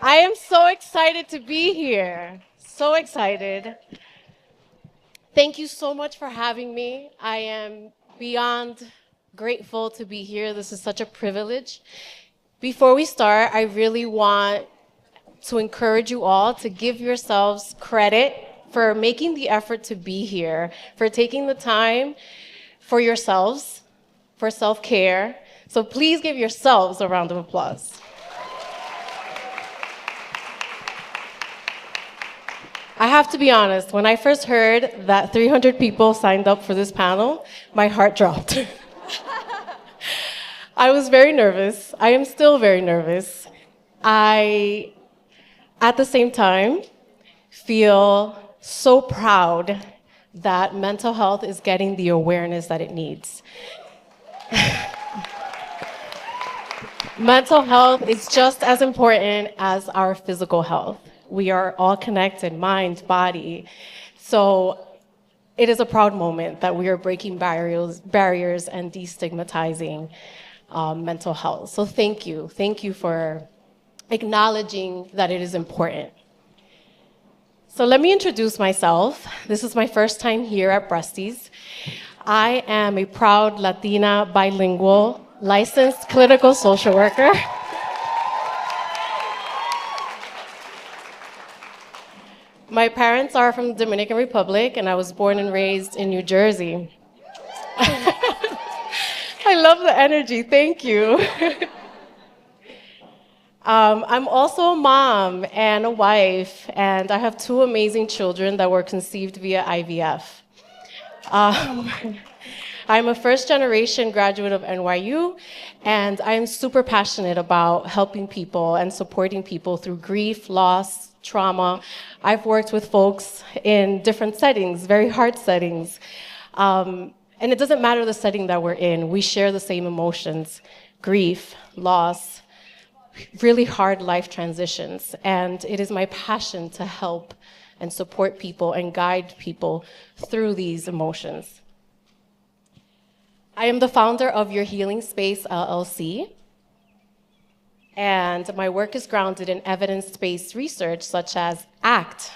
I am so excited to be here. So excited. Thank you so much for having me. I am beyond grateful to be here. This is such a privilege. Before we start, I really want to encourage you all to give yourselves credit for making the effort to be here, for taking the time for yourselves, for self-care. So please give yourselves a round of applause. I have to be honest, when I first heard that 300 people signed up for this panel, my heart dropped. I was very nervous. I am still very nervous. I, at the same time, feel so proud that mental health is getting the awareness that it needs. Mental health is just as important as our physical health. We are all connected, mind, body. So it is a proud moment that we are breaking barriers and destigmatizing mental health. So thank you. Thank you for acknowledging that it is important. So let me introduce myself. This is my first time here at Breastie's. I am a proud Latina bilingual licensed clinical social worker. My parents are from the Dominican Republic, and I was born and raised in New Jersey. I love the energy, thank you. I'm also a mom and a wife, and I have two amazing children that were conceived via IVF. I'm a first-generation graduate of NYU, and I am super passionate about helping people and supporting people through grief, loss, trauma. I've worked with folks in different settings, very hard settings. And it doesn't matter the setting that we're in, we share the same emotions, grief, loss, really hard life transitions. And it is my passion to help and support people and guide people through these emotions. I am the founder of Your Healing Space, LLC. And my work is grounded in evidence-based research such as ACT.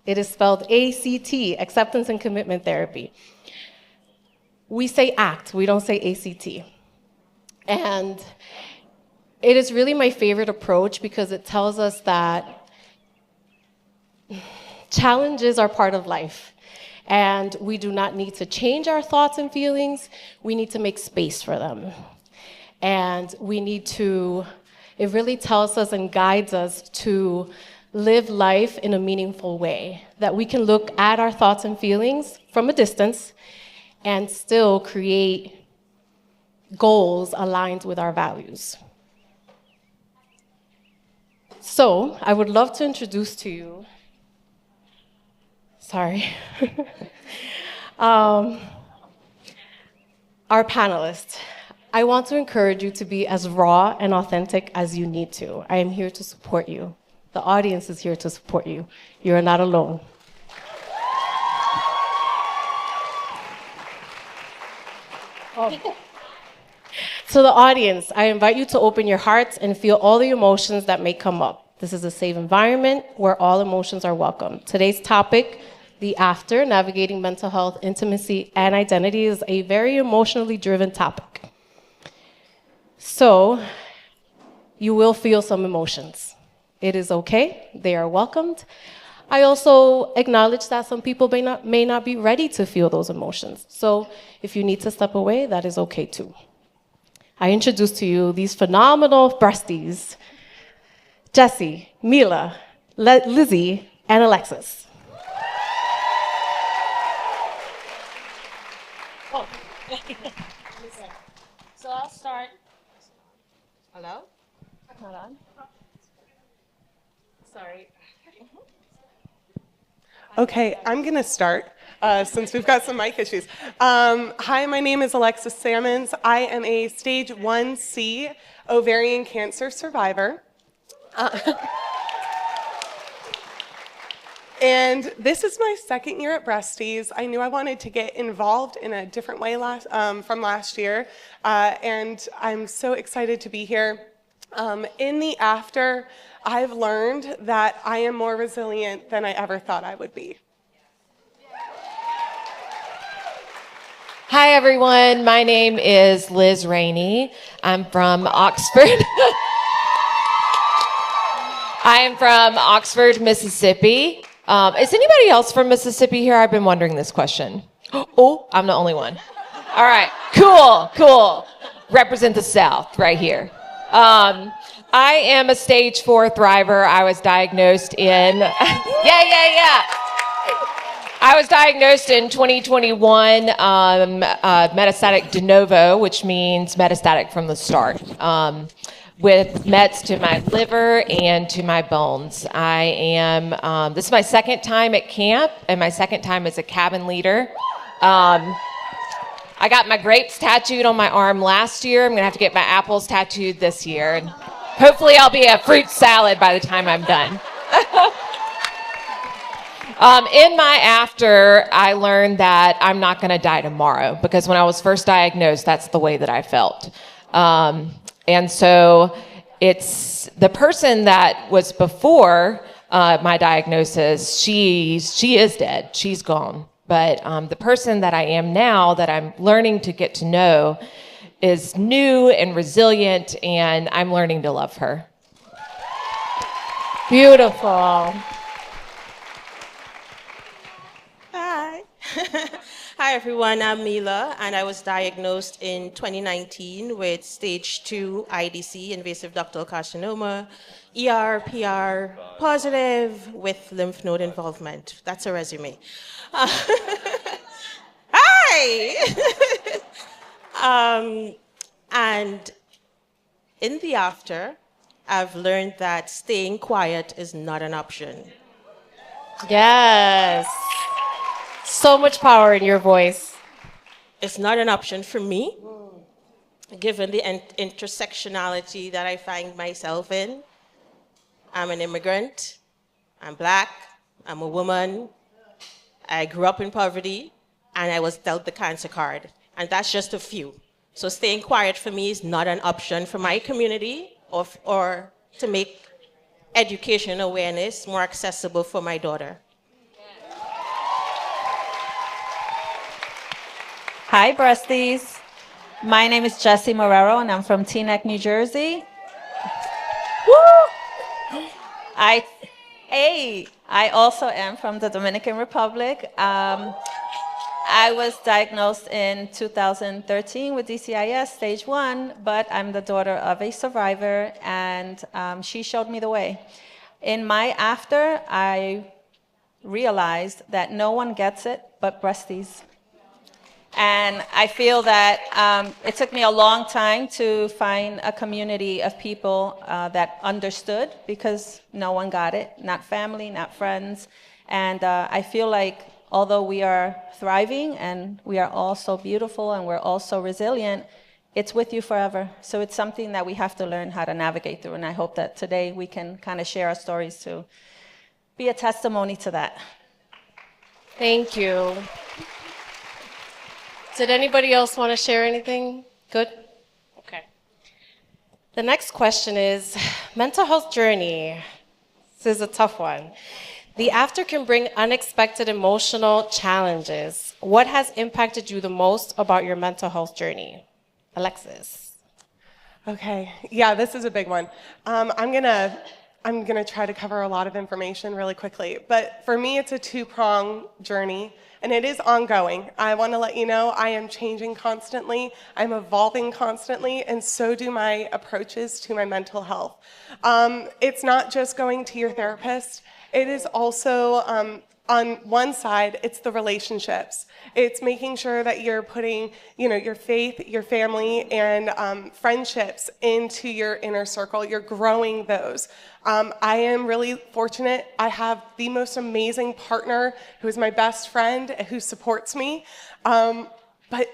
It is spelled ACT, Acceptance and Commitment Therapy. We say ACT, we don't say ACT. And it is really my favorite approach because it tells us that challenges are part of life. And we do not need to change our thoughts and feelings, we need to make space for them. And we need to, it really tells us and guides us to live life in a meaningful way, that we can look at our thoughts and feelings from a distance and still create goals aligned with our values. So I would love to introduce to you, our panelists. I want to encourage you to be as raw and authentic as you need to. I am here to support you. The audience is here to support you. You are not alone. Oh. To the audience, I invite you to open your hearts and feel all the emotions that may come up. This is a safe environment where all emotions are welcome. Today's topic, the after, navigating mental health, intimacy, and identity, is a very emotionally driven topic. So, you will feel some emotions. It is okay, they are welcomed. I also acknowledge that some people may not be ready to feel those emotions. So, if you need to step away, that is okay too. I introduce to you these phenomenal breasties, Jessie, Mila, Lizzie, and Alexis. Oh. So I'll start. Hello? Hold on. Sorry. Okay, I'm going to start since we've got some mic issues. Hi, my name is Alexis Sammons. I am a stage 1C ovarian cancer survivor. And this is my second year at Breasties. I knew I wanted to get involved in a different way from last year, and I'm so excited to be here. In the after, I've learned that I am more resilient than I ever thought I would be. Hi, everyone. My name is Liz Rainey. I'm from Oxford. I am from Oxford, Mississippi. Is anybody else from Mississippi here? I've been wondering this question. Oh, I'm the only one. All right, cool. Represent the South right here. I am a stage 4 thriver. I was diagnosed in, yeah. I was diagnosed in 2021 metastatic de novo, which means metastatic from the start, with mets to my liver and to my bones. This is my second time at camp and my second time as a cabin leader. I got my grapes tattooed on my arm last year. I'm gonna have to get my apples tattooed this year. And hopefully I'll be a fruit salad by the time I'm done. In my after, I learned that I'm not going to die tomorrow because when I was first diagnosed, that's the way that I felt. And so it's the person that was before my diagnosis, she is dead. She's gone. But the person that I am now, that I'm learning to get to know, is new and resilient, and I'm learning to love her. Beautiful. Hi. Hi, everyone. I'm Mila, and I was diagnosed in 2019 with stage 2 IDC, invasive ductal carcinoma, ER/PR positive with lymph node involvement. That's a resume. Hi! And in the after, I've learned that staying quiet is not an option. Yes. So much power in your voice. It's not an option for me, given the intersectionality that I find myself in. I'm an immigrant, I'm Black, I'm a woman, I grew up in poverty, and I was dealt the cancer card. And that's just a few. So staying quiet for me is not an option for my community or to make education and awareness more accessible for my daughter. Hi, Breasties. My name is Jessie Marrero, and I'm from Teaneck, New Jersey. Woo! I also am from the Dominican Republic. I was diagnosed in 2013 with DCIS, stage 1, but I'm the daughter of a survivor, and she showed me the way. In my after, I realized that no one gets it but Breasties. And I feel that it took me a long time to find a community of people that understood, because no one got it, not family, not friends. And I feel like although we are thriving and we are all so beautiful and we're all so resilient, it's with you forever. So it's something that we have to learn how to navigate through. And I hope that today we can kind of share our stories to be a testimony to that. Thank you. Did anybody else want to share anything? Good? Okay. The next question is mental health journey. This is a tough one. The after can bring unexpected emotional challenges. What has impacted you the most about your mental health journey? Alexis. Okay, yeah, this is a big one. I'm gonna try to cover a lot of information really quickly, but for me, it's a two-prong journey, and it is ongoing. I want to let you know I am changing constantly, I'm evolving constantly, and so do my approaches to my mental health. It's not just going to your therapist. It is also, on one side, it's the relationships. It's making sure that you're putting, your faith, your family, and friendships into your inner circle. You're growing those. I am really fortunate. I have the most amazing partner who is my best friend, who supports me. But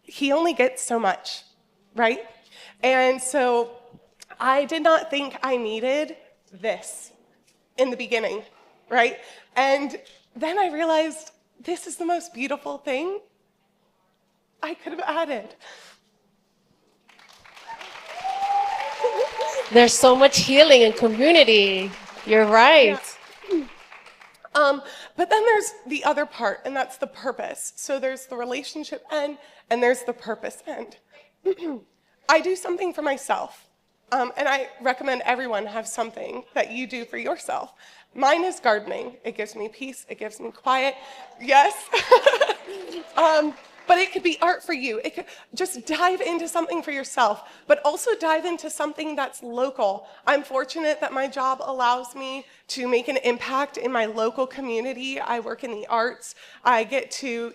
he only gets so much, right? And so I did not think I needed this in the beginning, right? And then I realized this is the most beautiful thing I could have added. There's so much healing in community. You're right. But then there's the other part, and that's the purpose. So there's the relationship end, and there's the purpose end. I do something for myself, and I recommend everyone have something that you do for yourself. Mine is gardening. It gives me peace. It gives me quiet. Yes. But it could be art for you. It could just dive into something for yourself, but also dive into something that's local. I'm fortunate that my job allows me to make an impact in my local community. I work in the arts. I get to,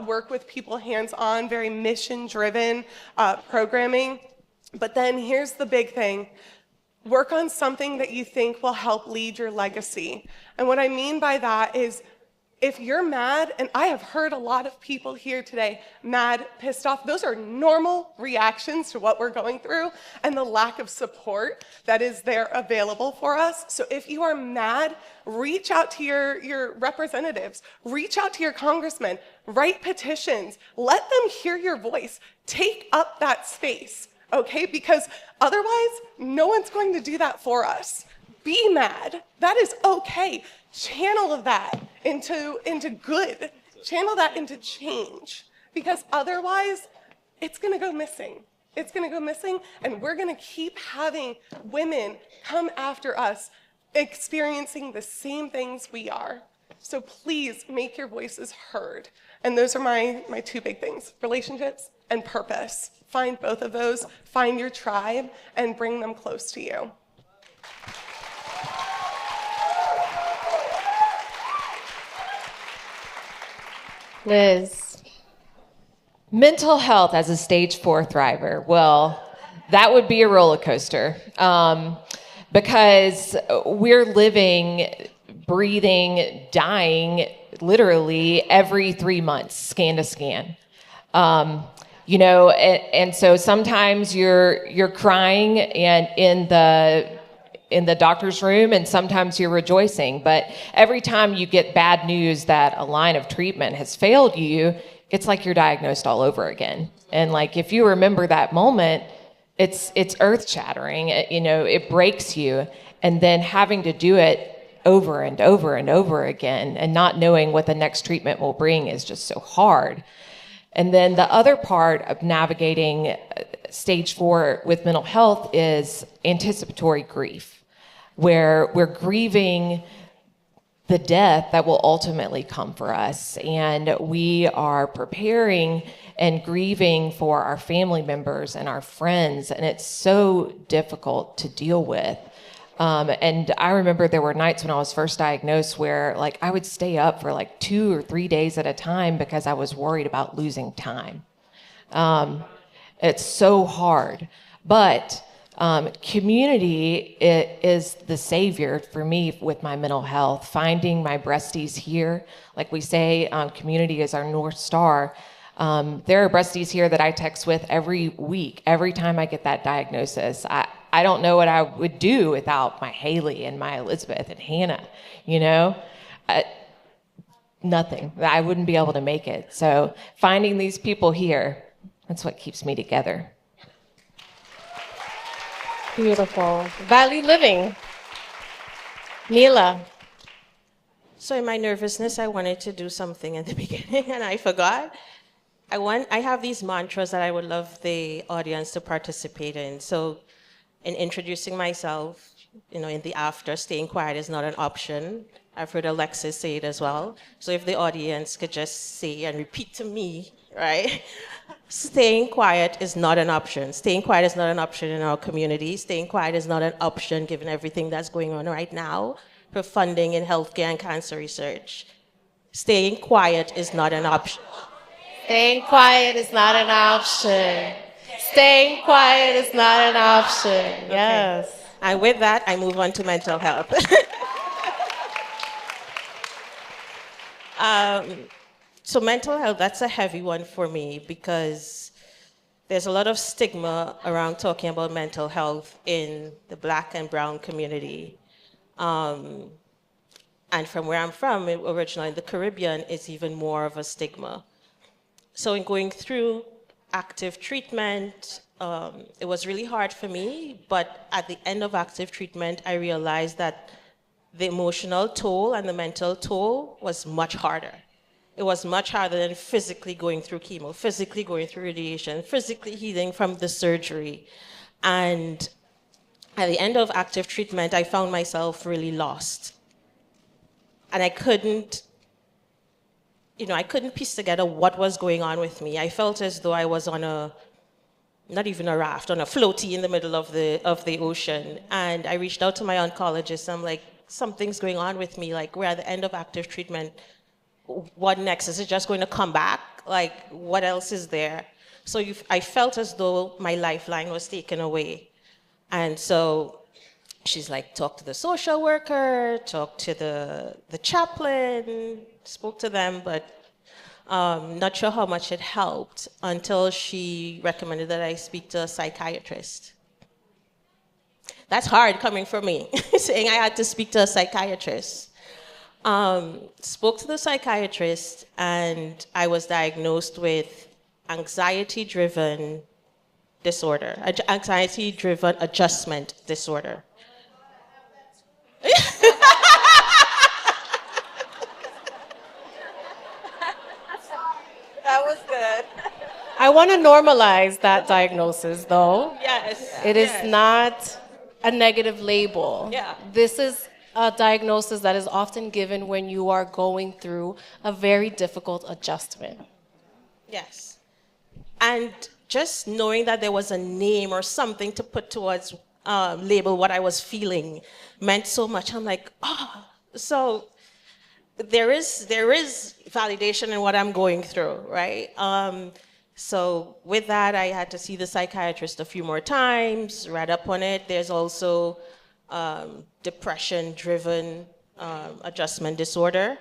work with people hands-on, very mission-driven programming. But then here's the big thing. Work on something that you think will help lead your legacy. And what I mean by that is, if you're mad, and I have heard a lot of people here today, mad, pissed off, those are normal reactions to what we're going through and the lack of support that is there available for us. So if you are mad, reach out to your representatives, reach out to your congressmen, write petitions, let them hear your voice, take up that space, okay? Because otherwise, no one's going to do that for us. Be mad, that is okay. Channel that into good. Channel that into change. Because otherwise, it's going to go missing. It's going to go missing, and we're going to keep having women come after us experiencing the same things we are. So please make your voices heard. And those are my two big things, relationships and purpose. Find both of those, find your tribe, and bring them close to you. Liz. Mental health as a stage 4 thriver. Well, that would be a roller coaster because we're living, breathing, dying literally every 3 months, scan to scan. And so sometimes you're crying and in the doctor's room, and sometimes you're rejoicing. But every time you get bad news that a line of treatment has failed you, it's like you're diagnosed all over again. And like, if you remember that moment, it's earth-shattering. It breaks you. And then having to do it over and over and over again and not knowing what the next treatment will bring is just so hard. And then the other part of navigating stage 4 with mental health is anticipatory grief, where we're grieving the death that will ultimately come for us. And we are preparing and grieving for our family members and our friends. And it's so difficult to deal with. And I remember there were nights when I was first diagnosed where I would stay up for 2 or 3 days at a time because I was worried about losing time. It's so hard. But community is the savior for me with my mental health. Finding my breasties here, like we say, community is our North Star. There are breasties here that I text with every week, every time I get that diagnosis. I don't know what I would do without my Haley and my Elizabeth and Hannah, nothing. I wouldn't be able to make it. So finding these people here, that's what keeps me together. Beautiful. Value living. Mila. So in my nervousness, I wanted to do something in the beginning, and I forgot. I have these mantras that I would love the audience to participate in. So in introducing myself, in the after, staying quiet is not an option. I've heard Alexis say it as well. So if the audience could just say and repeat to me, right? Staying quiet is not an option. Staying quiet is not an option in our community. Staying quiet is not an option given everything that's going on right now for funding in healthcare and cancer research. Staying quiet is not an option. Staying quiet is not an option. Staying quiet is not an option. Yes. Okay. And with that, I move on to mental health. So mental health, that's a heavy one for me because there's a lot of stigma around talking about mental health in the Black and brown community. And from where I'm from, originally in the Caribbean, it's even more of a stigma. So in going through active treatment, it was really hard for me, but at the end of active treatment, I realized that the emotional toll and the mental toll was much harder. It was much harder than physically going through chemo, physically going through radiation, physically healing from the surgery. And at the end of active treatment, I found myself really lost. And I couldn't piece together what was going on with me. I felt as though I was on not even a raft, on a floaty in the middle of the ocean. And I reached out to my oncologist. I'm like, something's going on with me. Like, we're at the end of active treatment. What next? Is it just going to come back? Like, what else is there? So I felt as though my lifeline was taken away. And so she's like, talk to the social worker, talk to the chaplain, spoke to them, but not sure how much it helped until she recommended that I speak to a psychiatrist. That's hard coming from me, saying I had to speak to a psychiatrist. Spoke to the psychiatrist, and I was diagnosed with anxiety-driven disorder, anxiety-driven adjustment disorder. That was good. I want to normalize that diagnosis, though. Yes. It is not a negative label. Yeah. This is a diagnosis that is often given when you are going through a very difficult adjustment. Yes. And just knowing that there was a name or something to put towards label what I was feeling meant so much. I'm like, so there is validation in what I'm going through, right? So with that, I had to see the psychiatrist a few more times, read up on it. There's also depression-driven adjustment disorder.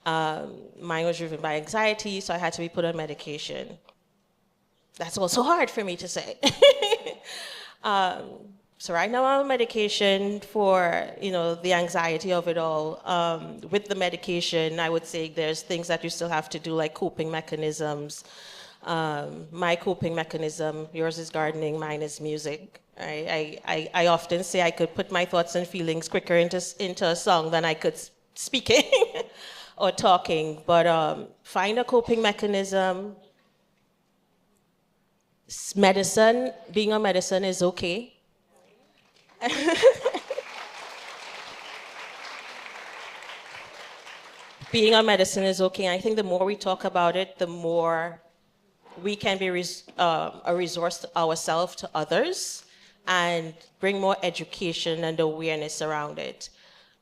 Mine was driven by anxiety, so I had to be put on medication. That's also hard for me to say. So right now I'm on medication for, the anxiety of it all. With the medication, I would say there's things that you still have to do, like coping mechanisms. My coping mechanism, yours is gardening, mine is music. I often say I could put my thoughts and feelings quicker into a song than I could speaking or talking. But find a coping mechanism. Medicine, being on medicine is okay. Being on medicine is okay. I think the more we talk about it, the more we can be a resource to ourselves, to others, and bring more education and awareness around it.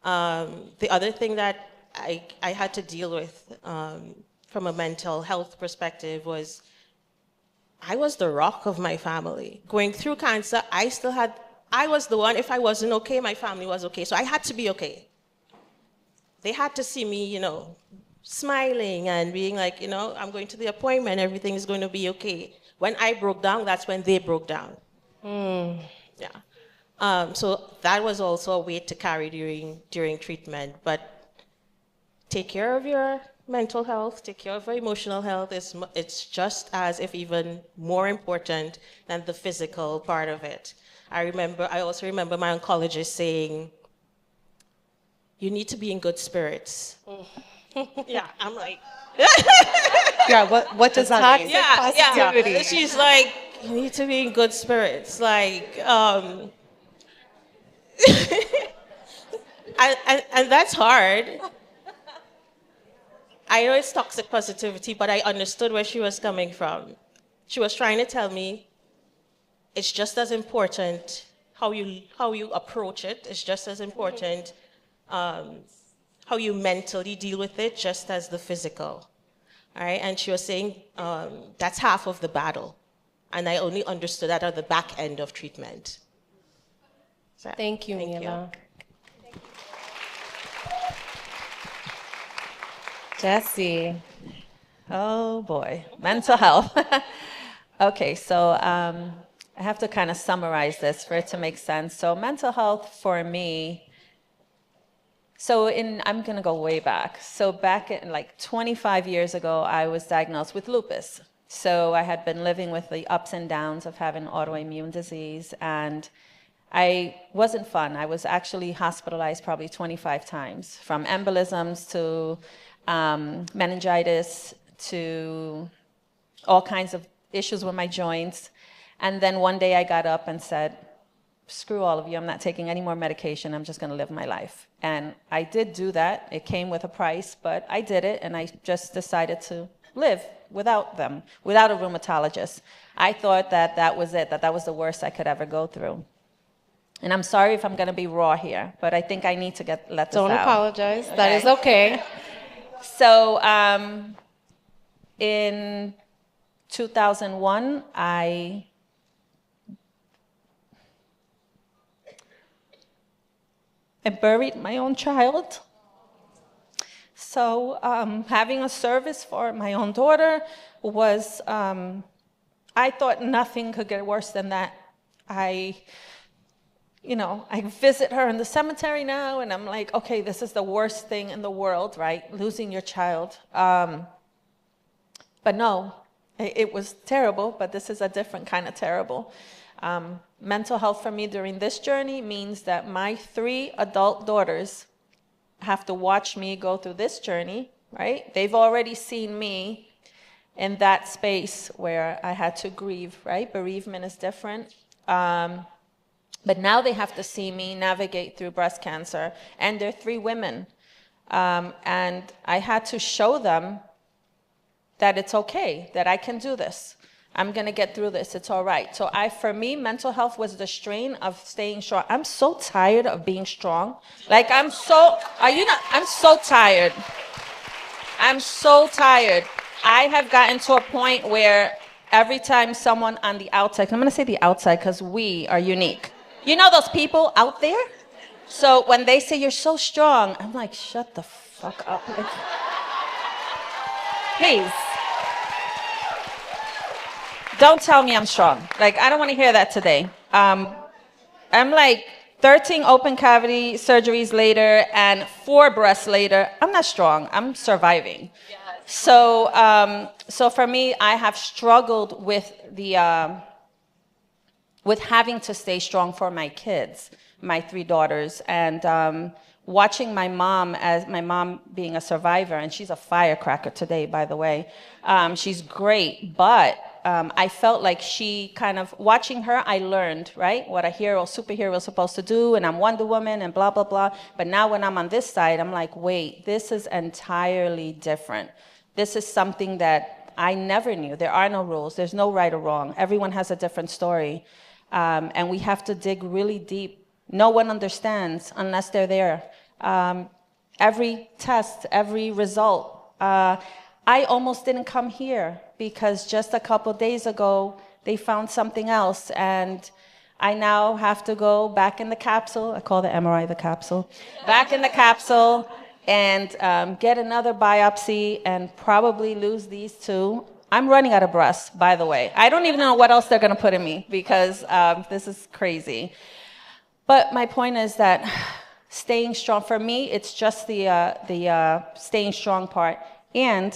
The other thing that I had to deal with from a mental health perspective was I was the rock of my family. Going through cancer, I was the one, if I wasn't okay, my family was okay. So I had to be okay. They had to see me, smiling and being like, I'm going to the appointment, everything is going to be okay. When I broke down, that's when they broke down. Yeah. So that was also a weight to carry during treatment. But take care of your mental health, take care of your emotional health. It's just as, if even more important than the physical part of it. I also remember my oncologist saying, you need to be in good spirits. Yeah, I'm like, Yeah, what does that mean? Positivity. She's like, you need to be in good spirits. Like, and that's hard. I know it's toxic positivity, but I understood where she was coming from. She was trying to tell me it's just as important how you approach it. It's just as important how you mentally deal with it, just as the physical. All right? And she was saying that's half of the battle. And I only understood that at the back end of treatment. So, Thank you, Mila. Jessie. Oh boy, mental health. Okay, so I have to kind of summarize this for it to make sense. So mental health for me, I'm gonna go way back. So back in like 25 years ago, I was diagnosed with lupus. So I had been living with the ups and downs of having autoimmune disease, and I wasn't fun. I was actually hospitalized probably 25 times, from embolisms to meningitis to all kinds of issues with my joints. And then one day I got up and said, screw all of you, I'm not taking any more medication, I'm just gonna live my life. And I did do that. It came with a price, but I did it, and I just decided to live without them, without a rheumatologist. I thought that that was it, that was the worst I could ever go through. And I'm sorry if I'm gonna be raw here, but I think I need to let this out. Don't apologize, Okay. that is okay. So in 2001, I buried my own child. So having a service for my own daughter was, I thought nothing could get worse than that. I visit her in the cemetery now, and I'm like, okay, this is the worst thing in the world, right? Losing your child. But no, it was terrible, but this is a different kind of terrible. Mental health for me during this journey means that my 3 adult daughters have to watch me go through this journey, right? They've already seen me in that space where I had to grieve, right? Bereavement is different. But now they have to see me navigate through breast cancer, and they're 3 women. And I had to show them that it's okay, that I can do this. I'm gonna get through this, it's all right. So for me, mental health was the strain of staying strong. I'm so tired of being strong. Like I'm so tired. I'm so tired. I have gotten to a point where every time someone on the outside, I'm gonna say the outside because we are unique. You know those people out there? So when they say you're so strong, I'm like, shut the fuck up. Please. Don't tell me I'm strong. Like, I don't want to hear that today. I'm like 13 open cavity surgeries later and 4 breasts later. I'm not strong. I'm surviving. Yes. So for me, I have struggled with with having to stay strong for my kids, my 3 daughters, and watching my mom being a survivor, and she's a firecracker today, by the way. She's great, but I felt like she kind of, watching her, I learned, right, what a superhero is supposed to do, and I'm Wonder Woman and blah, blah, blah. But now when I'm on this side, I'm like, wait, this is entirely different. This is something that I never knew. There are no rules. There's no right or wrong. Everyone has a different story. And we have to dig really deep. No one understands unless they're there. Every test, every result. I almost didn't come here because just a couple days ago, they found something else. And I now have to go back in the capsule. I call the MRI the capsule. Back in the capsule and get another biopsy and probably lose these 2. I'm running out of breasts, by the way. I don't even know what else they're going to put in me because this is crazy. But my point is that staying strong, for me, it's just the staying strong part. And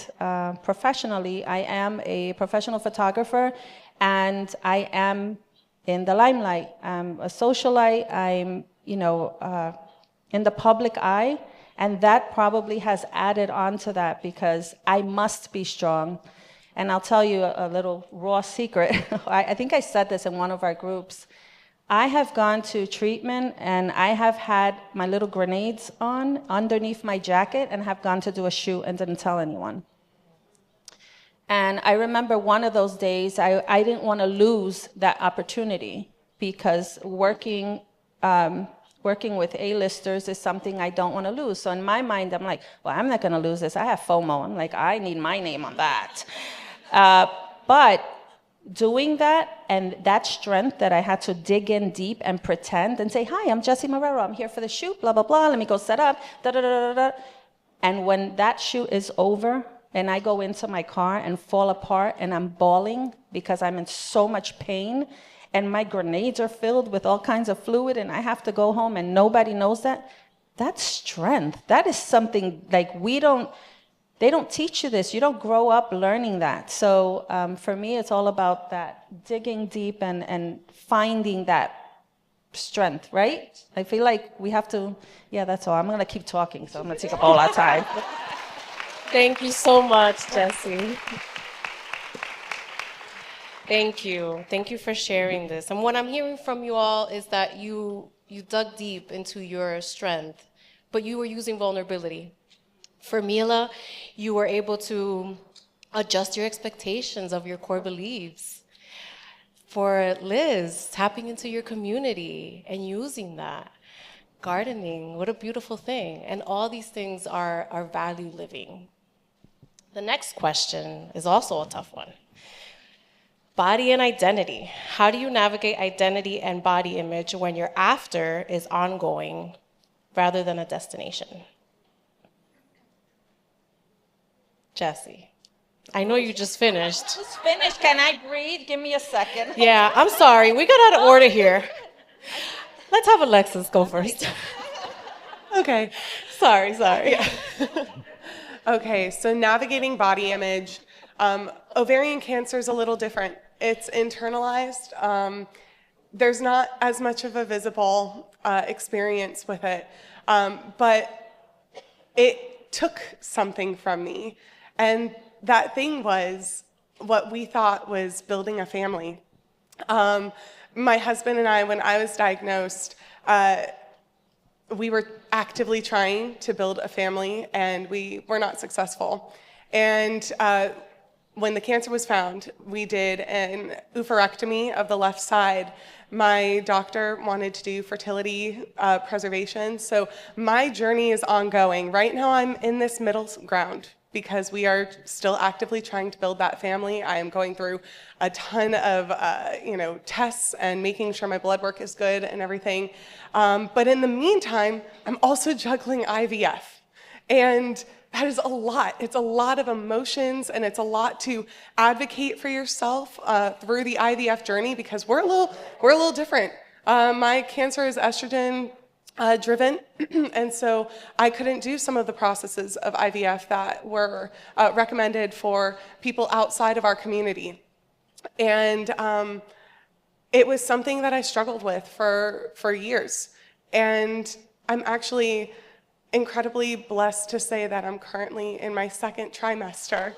professionally, I am a professional photographer, and I am in the limelight. I'm a socialite. I'm, in the public eye, and that probably has added on to that because I must be strong. And I'll tell you a little raw secret. I think I said this in one of our groups. I have gone to treatment and I have had my little grenades on underneath my jacket and have gone to do a shoot and didn't tell anyone. And I remember one of those days, I didn't want to lose that opportunity because working with A-listers is something I don't want to lose. So in my mind, I'm like, well, I'm not going to lose this. I have FOMO. I'm like, I need my name on that. But doing that and that strength that I had to dig in deep and pretend and say, hi, I'm Jessie Marrero. I'm here for the shoot, blah, blah, blah. Let me go set up, da, da, da, da, da. And when that shoot is over and I go into my car and fall apart and I'm bawling because I'm in so much pain and my grenades are filled with all kinds of fluid and I have to go home and nobody knows that, that's strength. That is something like we don't, they don't teach you this. You don't grow up learning that. So for me, it's all about that digging deep and finding that strength, right? I feel like we have to, yeah, that's all. I'm going to keep talking, so I'm going to take up all our time. Thank you so much, Jessie. Thank you. Thank you for sharing this. And what I'm hearing from you all is that you dug deep into your strength, but you were using vulnerability. For Mila, you were able to adjust your expectations of your core beliefs. For Liz, tapping into your community and using that. Gardening, what a beautiful thing. And all these things are value living. The next question is also a tough one. Body and identity. How do you navigate identity and body image when your after is ongoing rather than a destination? Jessie, I know you just finished. Just finished. Can I breathe? Give me a second. Yeah, I'm sorry. We got out of order here. Let's have Alexis go first. Okay. Sorry. Yeah. Okay, so navigating body image. Ovarian cancer is a little different. It's internalized. There's not as much of a visible experience with it, but it took something from me. And that thing was what we thought was building a family. My husband and I, when I was diagnosed, we were actively trying to build a family, and we were not successful. And when the cancer was found, we did an oophorectomy of the left side. My doctor wanted to do fertility preservation, so my journey is ongoing. Right now, I'm in this middle ground because we are still actively trying to build that family. I am going through a ton of tests and making sure my blood work is good and everything. But in the meantime, I'm also juggling IVF. And that is a lot. It's a lot of emotions, and it's a lot to advocate for yourself through the IVF journey, because we're a little different. My cancer is estrogen driven, and so I couldn't do some of the processes of IVF that were recommended for people outside of our community. And it was something that I struggled with for years. And I'm actually incredibly blessed to say that I'm currently in my second trimester.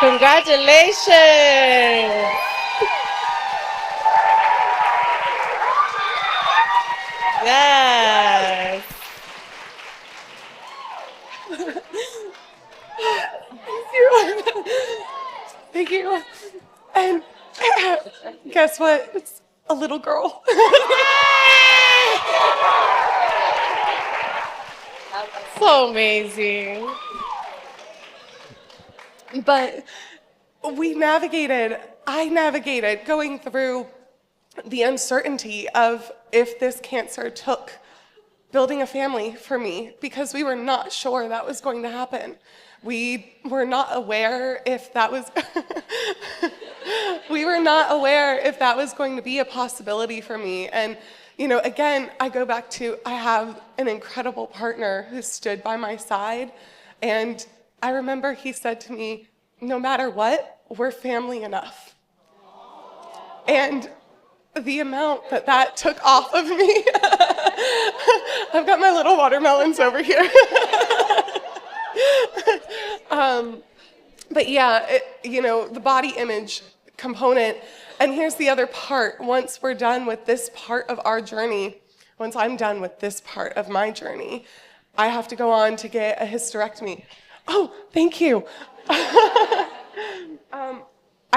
Congratulations. Yes. Thank you. And guess what? It's a little girl. So amazing. But I navigated going through the uncertainty of if this cancer took building a family for me, because we were not sure that was going to happen. We were not aware if that was going to be a possibility for me. And again, I go back to, I have an incredible partner who stood by my side, and I remember he said to me, no matter what, we're family enough. And the amount that took off of me, I've got my little watermelons over here. But yeah, the body image component. And here's the other part. Once we're done with this part of our journey, once I'm done with this part of my journey, I have to go on to get a hysterectomy. Oh, thank you. I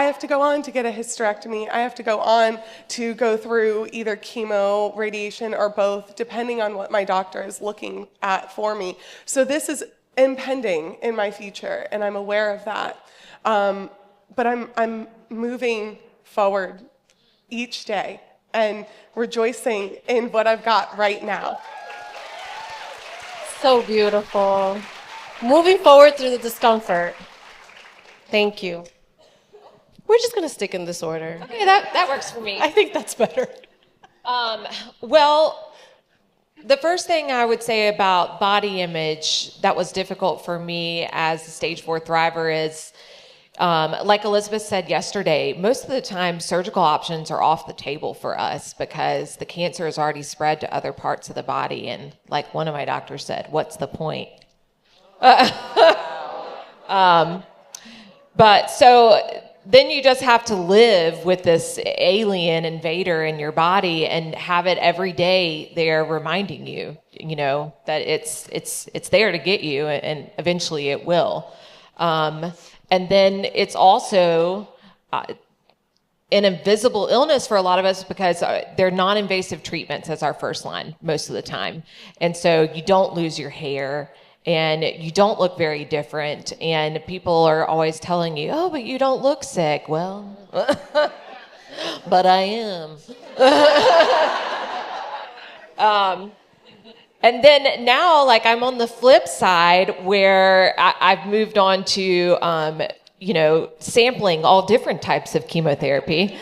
have to go on to get a hysterectomy. I have to go on to go through either chemo, radiation, or both, depending on what my doctor is looking at for me. So this is impending in my future, and I'm aware of that. But I'm moving forward each day and rejoicing in what I've got right now. So beautiful. Moving forward through the discomfort. Thank you. We're just gonna stick in this order. Okay, that works for me. I think that's better. Well, the first thing I would say about body image that was difficult for me as a stage 4 thriver is, like Elizabeth said yesterday, most of the time surgical options are off the table for us because the cancer has already spread to other parts of the body. And like one of my doctors said, what's the point? But so then you just have to live with this alien invader in your body and have it every day there reminding you, that it's there to get you, and eventually it will. And then it's also an invisible illness for a lot of us because they're non-invasive treatments as our first line most of the time. And so you don't lose your hair and you don't look very different. And people are always telling you, oh, but you don't look sick. Well, but I am. And then now, like, I'm on the flip side where I've moved on to, sampling all different types of chemotherapy.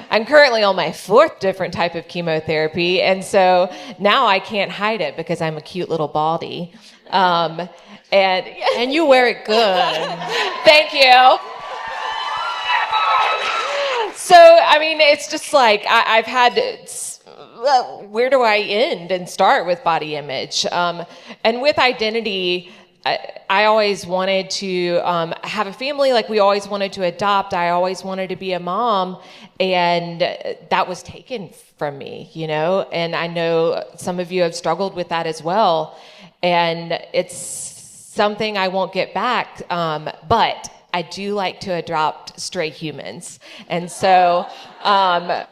I'm currently on my 4th different type of chemotherapy. And so now I can't hide it because I'm a cute little baldy. And you wear it good. Thank you. So, I mean, it's just like I've had... where do I end and start with body image? And with identity, I always wanted to have a family, like we always wanted to adopt. I always wanted to be a mom, and that was taken from me, and I know some of you have struggled with that as well, and it's something I won't get back, but I do like to adopt stray humans. And so I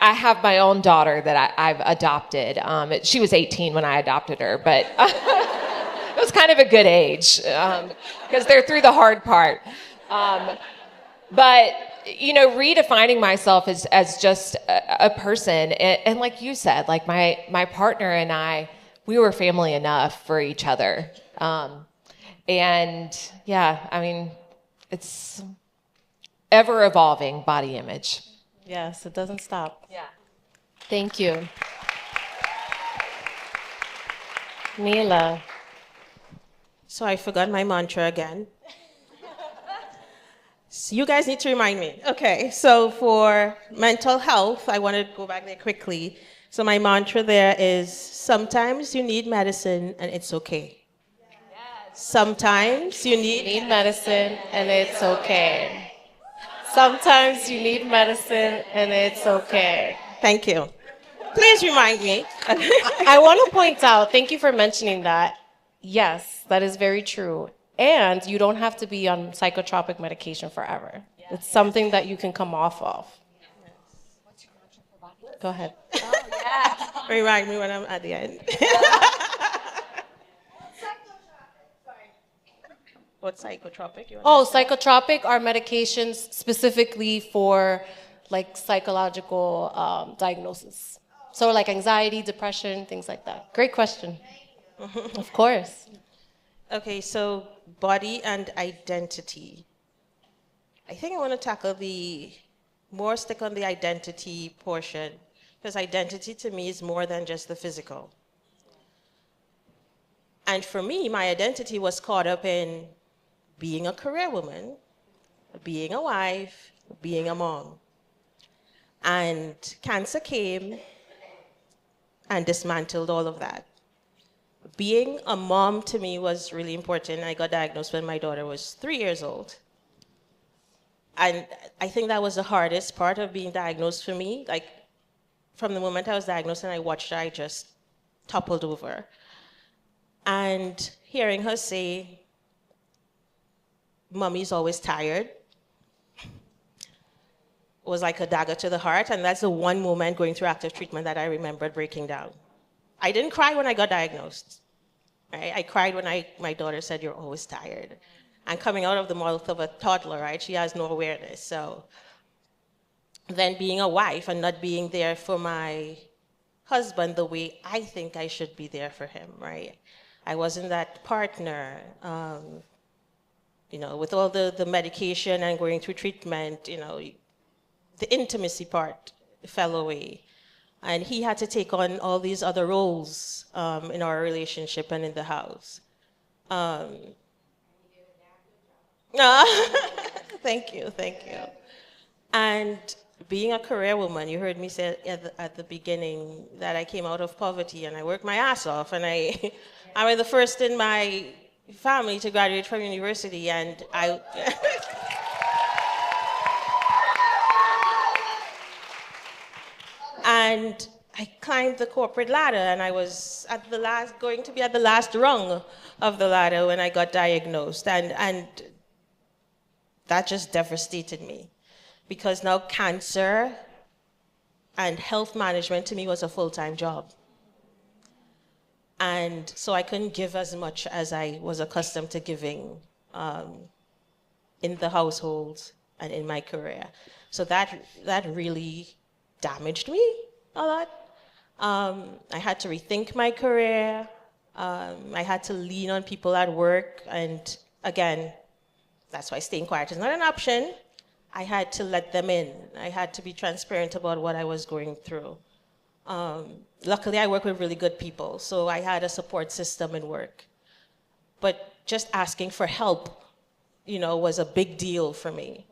have my own daughter that I've adopted. She was 18 when I adopted her, but it was kind of a good age because they're through the hard part. But, redefining myself as just a person. And like you said, like my partner and I, we were family enough for each other. And yeah, I mean, it's ever evolving body image. Yes, it doesn't stop. Yeah. Thank you. Mila. So I forgot my mantra again. So you guys need to remind me. Okay, so for mental health, I want to go back there quickly. So my mantra there is, sometimes you need medicine and it's okay. Sometimes you need medicine and it's okay. Sometimes you need medicine and it's okay. Thank you. Please remind me. I want to point out, thank you for mentioning that. Yes, that is very true. And you don't have to be on psychotropic medication forever. It's something that you can come off of. Go ahead. Remind me when I'm at the end. What psychotropic? Psychotropic are medications specifically for like psychological diagnosis. So like anxiety, depression, things like that. Great question. Of course. Okay, so body and identity. I think I want to tackle stick on the identity portion, because identity to me is more than just the physical. And for me, my identity was caught up in being a career woman, being a wife, being a mom. And cancer came and dismantled all of that. Being a mom to me was really important. I got diagnosed when my daughter was 3 years old. And I think that was the hardest part of being diagnosed for me. Like, from the moment I was diagnosed and I watched her, I just toppled over. And hearing her say, "Mommy's always tired," was like a dagger to the heart. And that's the one moment going through active treatment that I remembered breaking down. I didn't cry when I got diagnosed. Right? I cried when my daughter said, "You're always tired." And coming out of the mouth of a toddler, right? She has no awareness. So then being a wife and not being there for my husband the way I think I should be there for him, right? I wasn't that partner. with all the medication and going through treatment, the intimacy part fell away. And he had to take on all these other roles in our relationship and in the house. Thank you. And being a career woman, you heard me say at the beginning that I came out of poverty and I worked my ass off, and I was the first in my family to graduate from university, and I and I climbed the corporate ladder, and I was going to be at the last rung of the ladder when I got diagnosed, and that just devastated me, because now cancer and health management to me was a full-time job. And so I couldn't give as much as I was accustomed to giving in the household and in my career. So that really damaged me a lot. I had to rethink my career. I had to lean on people at work. And again, that's why staying quiet is not an option. I had to let them in. I had to be transparent about what I was going through. Luckily, I work with really good people, so I had a support system in work. But just asking for help, was a big deal for me.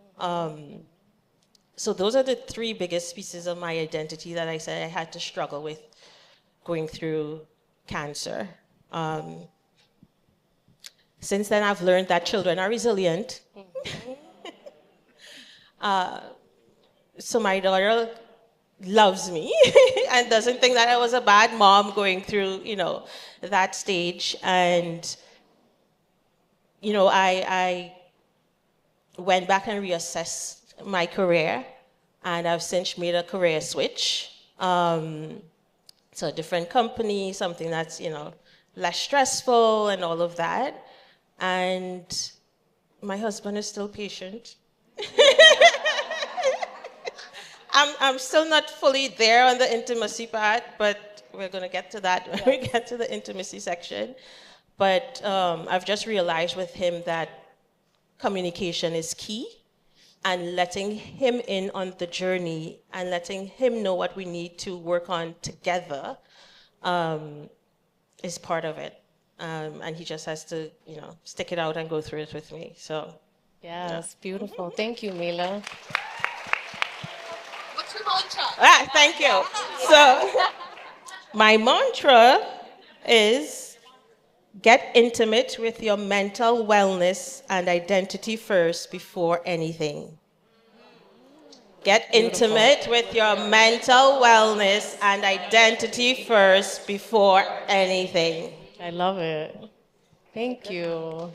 So those are the three biggest pieces of my identity that I said I had to struggle with going through cancer. Since then, I've learned that children are resilient. So my daughter loves me and doesn't think that I was a bad mom going through, that stage. And, I went back and reassessed my career, and I've since made a career switch. So a different company, something that's, less stressful and all of that. And my husband is still patient. I'm still not fully there on the intimacy part, but we're going to get to that when we get to the intimacy section. But I've just realized with him that communication is key, and letting him in on the journey and letting him know what we need to work on together is part of it. And he just has to, stick it out and go through it with me. So, Yes, beautiful. Thank you, Mila. What's your mantra? thank you. So, my mantra is get intimate with your mental wellness and identity first before anything. Get intimate with your mental wellness and identity first before anything. I love it. Thank you.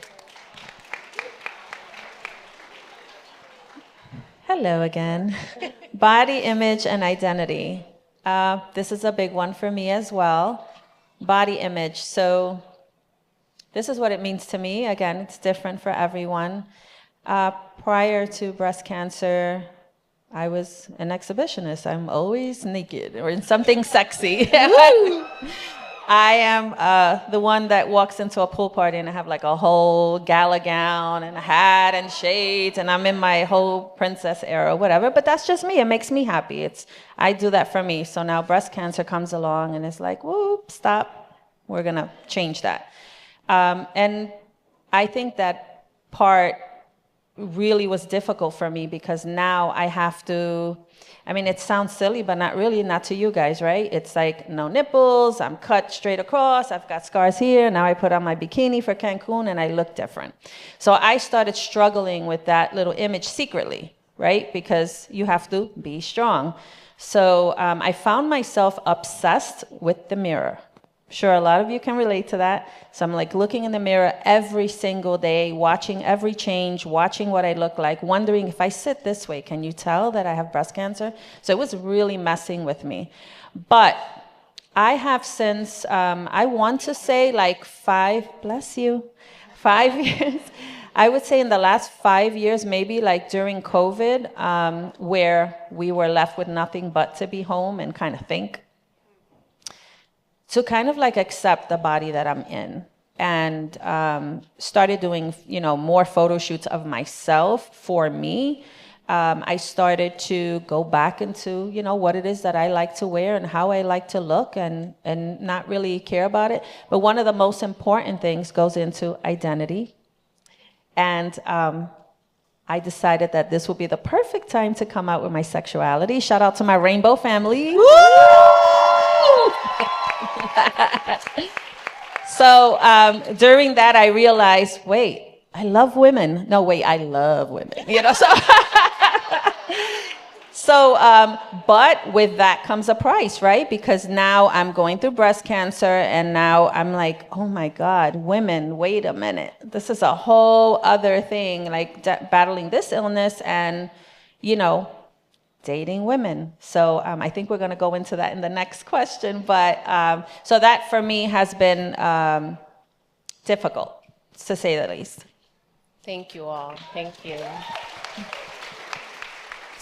Hello again. Body image and identity. This is a big one for me as well. Body image. So this is what it means to me. Again, it's different for everyone. Prior to breast cancer, I was an exhibitionist. I'm always naked or in something sexy. I am the one that walks into a pool party and I have like a whole gala gown and a hat and shades, and I'm in my whole princess era, whatever. But that's just me. It makes me happy. I do that for me. So now breast cancer comes along and it's like, whoop, stop. We're going to change that. And I think that part really was difficult for me because now I have to, it sounds silly, but not really, not to you guys, right? It's like no nipples, I'm cut straight across, I've got scars here, now I put on my bikini for Cancun and I look different. So I started struggling with that little image secretly, right? Because you have to be strong. So I found myself obsessed with the mirror. Sure, a lot of you can relate to that. So I'm like looking in the mirror every single day, watching every change, watching what I look like, wondering if I sit this way, can you tell that I have breast cancer? So it was really messing with me. But I have since, I want to say like 5 years. I would say in the last 5 years, maybe like during COVID, where we were left with nothing but to be home and kind of think. To kind of like accept the body that I'm in and started doing, more photo shoots of myself for me, I started to go back into, what it is that I like to wear and how I like to look, and not really care about it. But one of the most important things goes into identity. And I decided that this would be the perfect time to come out with my sexuality. Shout out to my rainbow family. So during that, I realized, wait, I love women. No, wait, I love women. But with that comes a price, right? Because now I'm going through breast cancer, and now I'm like, oh my God, women, wait a minute. This is a whole other thing, like battling this illness and, dating women. So I think we're going to go into that in the next question. But so that for me has been difficult, to say the least. Thank you all. Thank you.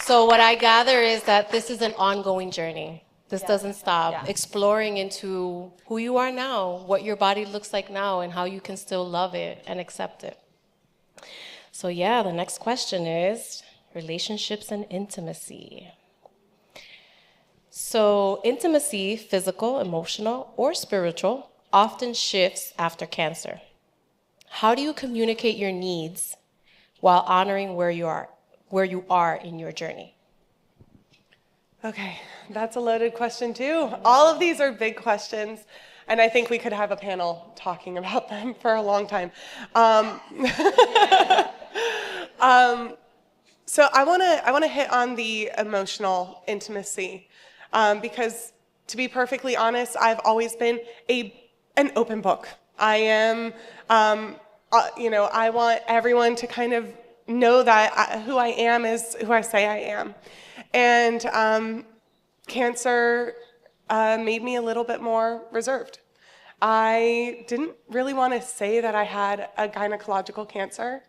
So what I gather is that this is an ongoing journey. This doesn't stop. Yeah. Exploring into who you are now, what your body looks like now, and how you can still love it and accept it. So yeah, the next question is relationships and intimacy. So intimacy, physical, emotional, or spiritual, often shifts after cancer. How do you communicate your needs while honoring where you are in your journey? Okay, that's a loaded question too. All of these are big questions, and I think we could have a panel talking about them for a long time. So I want to hit on the emotional intimacy, because to be perfectly honest, I've always been an open book. I am, I want everyone to kind of know that who I am is who I say I am. And cancer made me a little bit more reserved. I didn't really want to say that I had a gynecological cancer,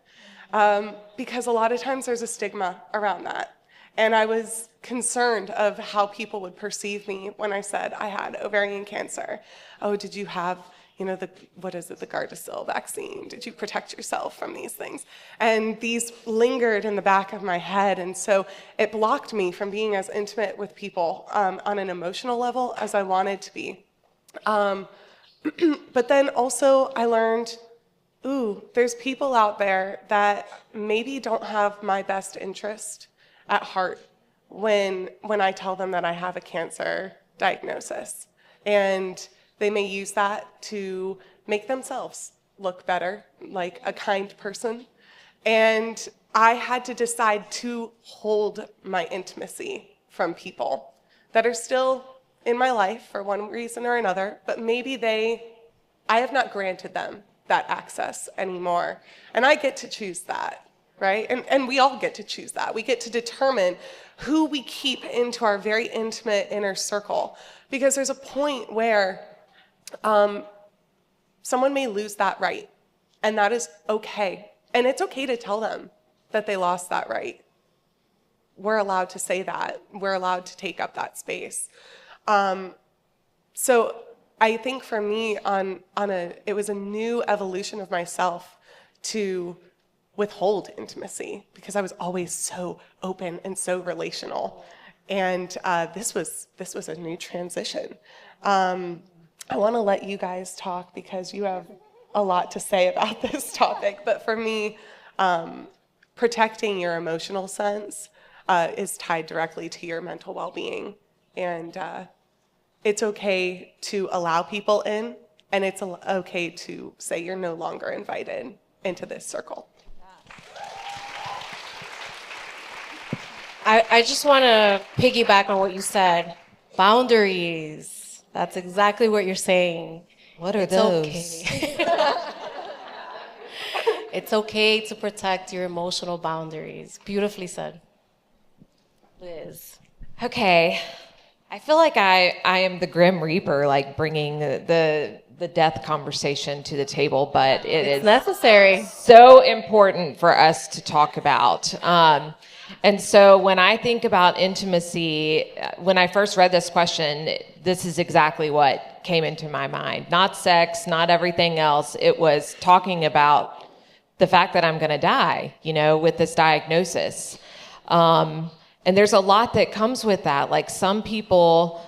because a lot of times there's a stigma around that. And I was concerned of how people would perceive me when I said I had ovarian cancer. Oh, did you have, the Gardasil vaccine? Did you protect yourself from these things? And these lingered in the back of my head. And so it blocked me from being as intimate with people on an emotional level as I wanted to be. But then also I learned, there's people out there that maybe don't have my best interest at heart when I tell them that I have a cancer diagnosis. And they may use that to make themselves look better, like a kind person. And I had to decide to hold my intimacy from people that are still in my life for one reason or another, but maybe I have not granted them that access anymore. And I get to choose that, right? And we all get to choose that. We get to determine who we keep into our very intimate inner circle, because there's a point where someone may lose that right, and that is okay. And it's okay to tell them that they lost that right. We're allowed to say that. We're allowed to take up that space. So I think for me, it was a new evolution of myself to withhold intimacy, because I was always so open and so relational. And this was a new transition. I want to let you guys talk because you have a lot to say about this topic. But for me, protecting your emotional sense is tied directly to your mental well-being. And it's okay to allow people in, and it's okay to say you're no longer invited into this circle. I just want to piggyback on what you said. Boundaries. That's exactly what you're saying. What are It's those? okay. It's okay to protect your emotional boundaries. Beautifully said. Liz. Okay. I feel like I am the Grim Reaper, like bringing the death conversation to the table, but It's is necessary. so important for us to talk about. And so when I think about intimacy, when I first read this question, this is exactly what that came into my mind. Not sex, not everything else. It was talking about the fact that I'm going to die, with this diagnosis. And there's a lot that comes with that. Like some people,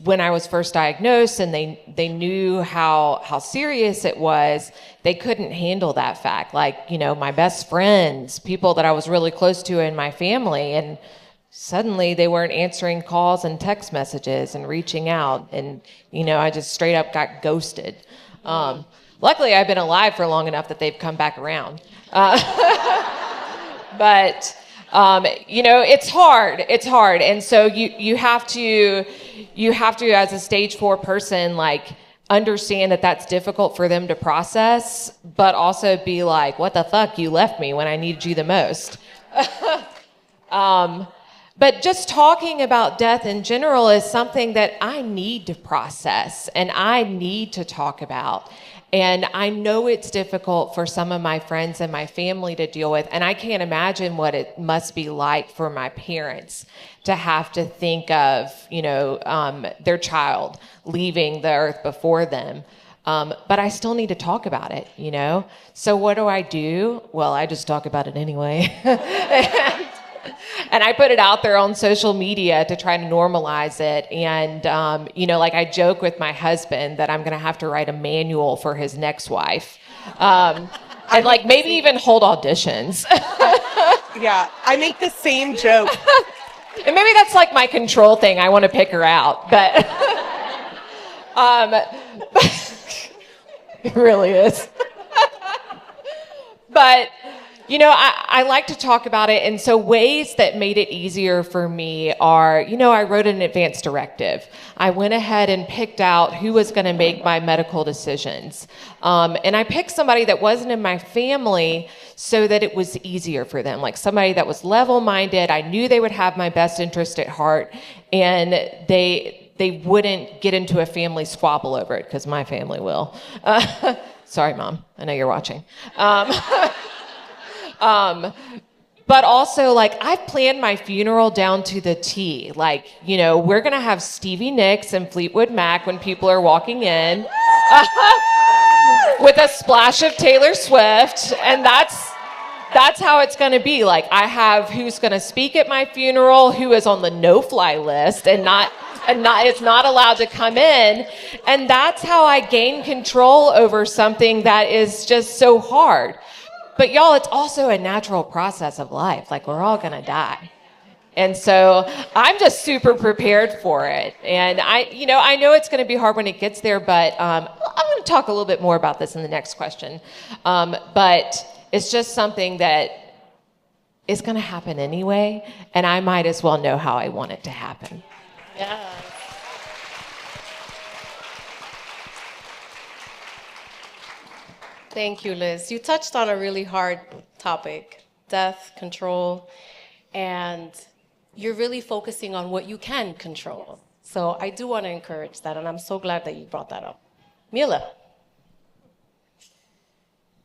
when I was first diagnosed and they knew how serious it was, they couldn't handle that fact. Like, my best friends, people that I was really close to in my family, and suddenly they weren't answering calls and text messages and reaching out. And, I just straight up got ghosted. Luckily, I've been alive for long enough that they've come back around. But, it's hard. It's hard. And so you have to, as a stage 4 person, like, understand that that's difficult for them to process, but also be like, what the fuck? You left me when I needed you the most. But just talking about death in general is something that I need to process and I need to talk about. And I know it's difficult for some of my friends and my family to deal with. And I can't imagine what it must be like for my parents to have to think of, their child leaving the earth before them. But I still need to talk about it, So what do? Well, I just talk about it anyway. And I put it out there on social media to try to normalize it. And, I joke with my husband that I'm going to have to write a manual for his next wife. And maybe even hold auditions. Yeah, I make the same joke. And maybe that's like my control thing. I want to pick her out. But it really is. But I like to talk about it. And so ways that made it easier for me are, I wrote an advance directive. I went ahead and picked out who was going to make my medical decisions. And I picked somebody that wasn't in my family so that it was easier for them, like somebody that was level-minded. I knew they would have my best interest at heart, and they wouldn't get into a family squabble over it, because my family will. Sorry, Mom. I know you're watching. But also, I've planned my funeral down to the T. We're going to have Stevie Nicks and Fleetwood Mac when people are walking in with a splash of Taylor Swift. And that's how it's going to be. I have who's going to speak at my funeral, who is on the no-fly list and is not allowed to come in. And that's how I gain control over something that is just so hard. But y'all, it's also a natural process of life. We're all going to die. And so I'm just super prepared for it. And I know it's going to be hard when it gets there, but I'm going to talk a little bit more about this in the next question. But it's just something that is going to happen anyway, and I might as well know how I want it to happen. Yeah. Thank you, Liz. You touched on a really hard topic, death, control, and you're really focusing on what you can control. So I do want to encourage that, and I'm so glad that you brought that up. Mila.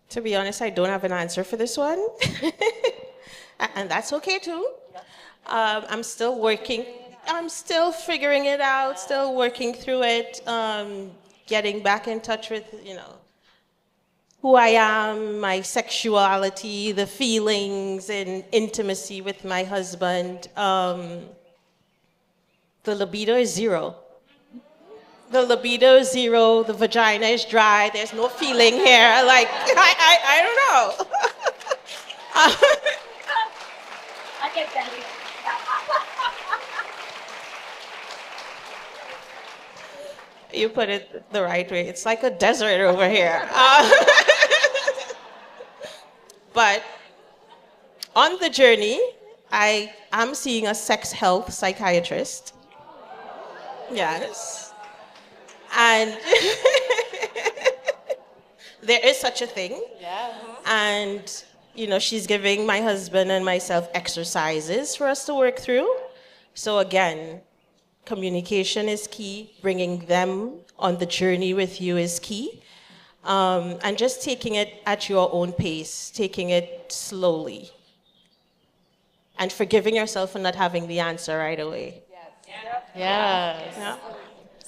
To be honest, I don't have an answer for this one. And that's okay too. I'm still working. I'm still figuring it out, still working through it, getting back in touch with, who I am, my sexuality, the feelings and intimacy with my husband. The libido is zero. The libido is zero, the vagina is dry, there's no feeling here. I don't know. I get that. You put it the right way. It's like a desert over here. But on the journey, I am seeing a sex health psychiatrist. Yes. And there is such a thing. Yeah. And, she's giving my husband and myself exercises for us to work through. So again, communication is key. Bringing them on the journey with you is key. And just taking it at your own pace, taking it slowly. And forgiving yourself for not having the answer right away. Yes. Yeah.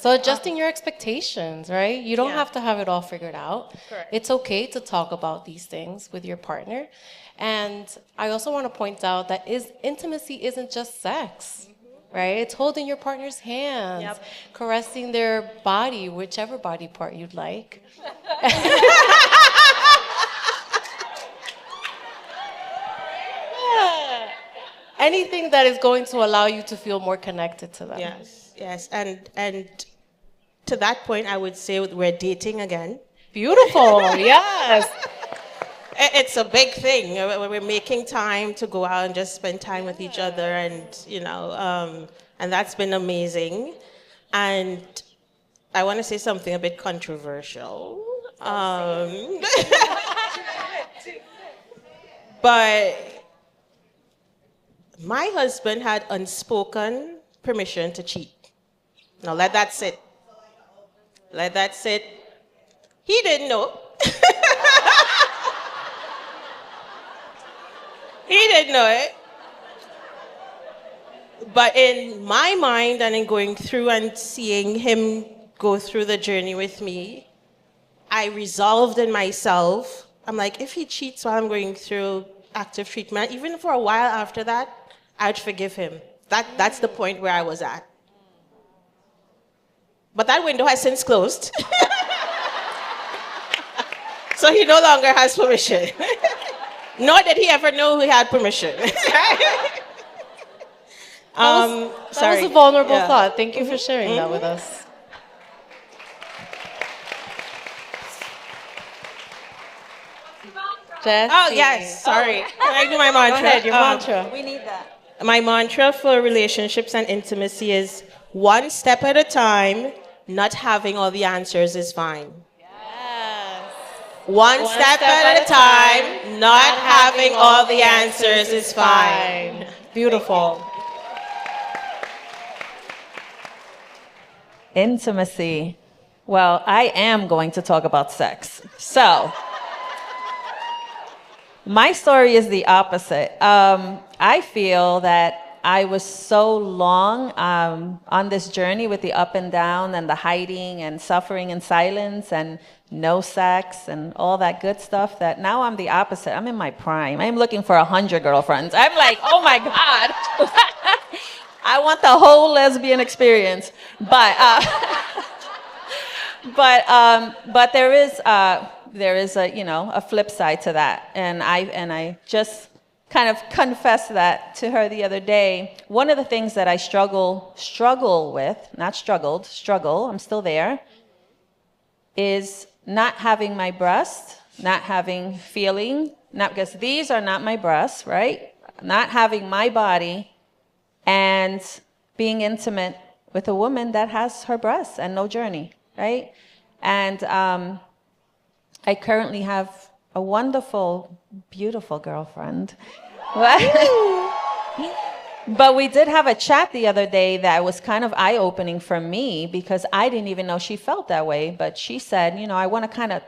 So adjusting your expectations, right? You don't Yeah. have to have it all figured out. Correct. It's okay to talk about these things with your partner. And I also want to point out that intimacy isn't just sex, right? It's holding your partner's hands, Yep. caressing their body, whichever body part you'd like. Anything that is going to allow you to feel more connected to them. Yes, yes. And to that point, I would say we're dating again. Beautiful, yes. It's a big thing. We're making time to go out and just spend time with each other, and and that's been amazing. And I want to say something a bit controversial, but my husband had unspoken permission to cheat. Now let that sit. Let that sit. He didn't know. He didn't know it. But in my mind, and in going through and seeing him go through the journey with me, I resolved in myself. I'm like, if he cheats while I'm going through active treatment, even for a while after that, I'd forgive him. That's the point where I was at. But that window has since closed. So he no longer has permission. Nor did he ever know he had permission. That was a vulnerable thought. Thank you for sharing that with us. Jessie. Oh, yes. Sorry. Can I do my mantra? Go ahead, your mantra. We need that. My mantra for relationships and intimacy is one step at a time, not having all the answers is fine. Yes. One step at a time, not having all the answers is fine. Beautiful. Intimacy. Well, I am going to talk about sex. So, my story is the opposite. I feel that I was so long on this journey with the up and down and the hiding and suffering in silence and no sex and all that good stuff that now I'm the opposite. I'm in my prime. I'm looking for 100 girlfriends. I'm like, oh my God. I want the whole lesbian experience. But there is a flip side to that, and I just kind of confessed that to her the other day. One of the things that I struggle with, I'm still there, is not having my breast, not having feeling, not because these are not my breasts, right? Not having my body, and being intimate with a woman that has her breasts and no journey, right? And I currently have a wonderful, beautiful girlfriend. But we did have a chat the other day that was kind of eye-opening for me because I didn't even know she felt that way. But she said, I want to kind of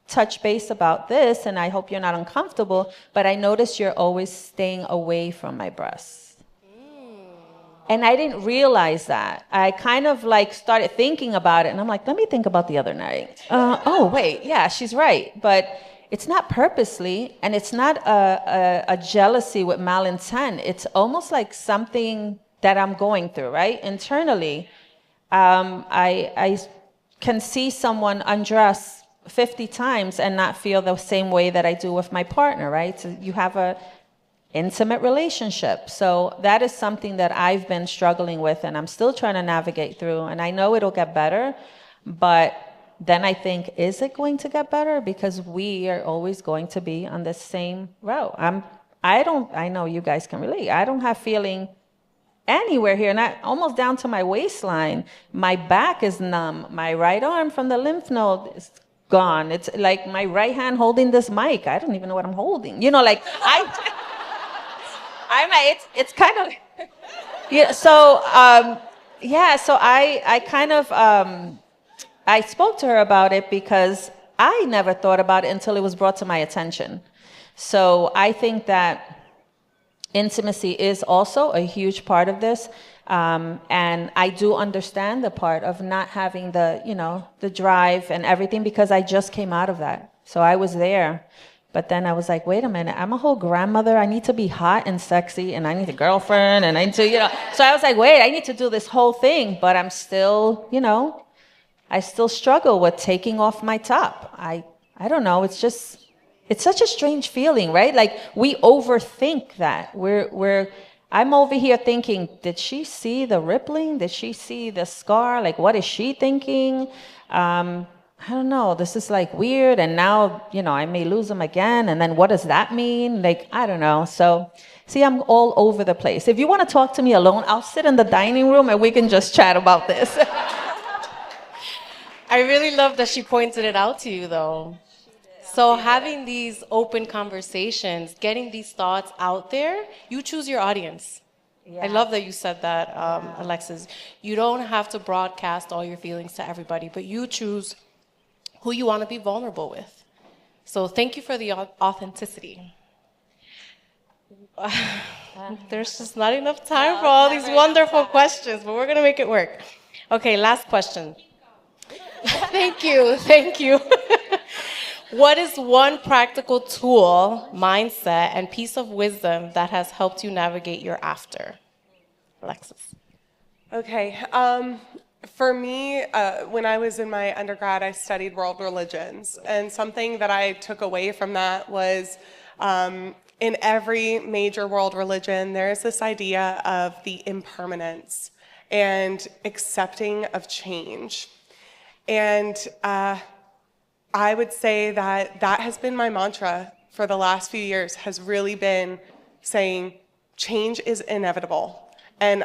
touch base about this, and I hope you're not uncomfortable, but I noticed you're always staying away from my breasts. And I didn't realize that. I kind of started thinking about it, and I'm like, let me think about the other night. Oh, wait, yeah, she's right. But it's not purposely, and it's not a jealousy with malintent. It's almost like something that I'm going through, right? Internally, I can see someone undress 50 times and not feel the same way that I do with my partner, right? So you have a intimate relationship. So that is something that I've been struggling with, and I'm still trying to navigate through. And I know it'll get better, but then I think, is it going to get better? Because we are always going to be on the same route. I know you guys can relate. I don't have feeling anywhere here, not almost down to my waistline. My back is numb. My right arm from the lymph node is gone. It's like my right hand holding this mic. I don't even know what I'm holding. I'm like, it's kind of, yeah. So, so I kind of, I spoke to her about it because I never thought about it until it was brought to my attention. So I think that intimacy is also a huge part of this. And I do understand the part of not having the drive and everything, because I just came out of that. So I was there. But then I was like, wait a minute, I'm a whole grandmother. I need to be hot and sexy, and I need a girlfriend, and I need to. So I was like, wait, I need to do this whole thing, but I'm still, I still struggle with taking off my top. I don't know. It's such a strange feeling, right? Like we overthink that. I'm over here thinking, did she see the rippling? Did she see the scar? Like, what is she thinking? I don't know. This is like weird. And now, I may lose them again. And then what does that mean? Like, I don't know. So, see, I'm all over the place. If you want to talk to me alone, I'll sit in the dining room and we can just chat about this. I really love that she pointed it out to you, though. So having these open conversations, getting these thoughts out there, you choose your audience. Yeah. I love that you said that, Alexis. You don't have to broadcast all your feelings to everybody, but you choose who you want to be vulnerable with. So thank you for the authenticity. There's just not enough time for all these wonderful questions, but we're going to make it work. Okay, last question. Thank you. What is one practical tool, mindset, and piece of wisdom that has helped you navigate your after? Alexis. Okay. For me, when I was in my undergrad, I studied world religions. And something that I took away from that was in every major world religion, there is this idea of the impermanence and accepting of change. And I would say that has been my mantra for the last few years, has really been saying change is inevitable. And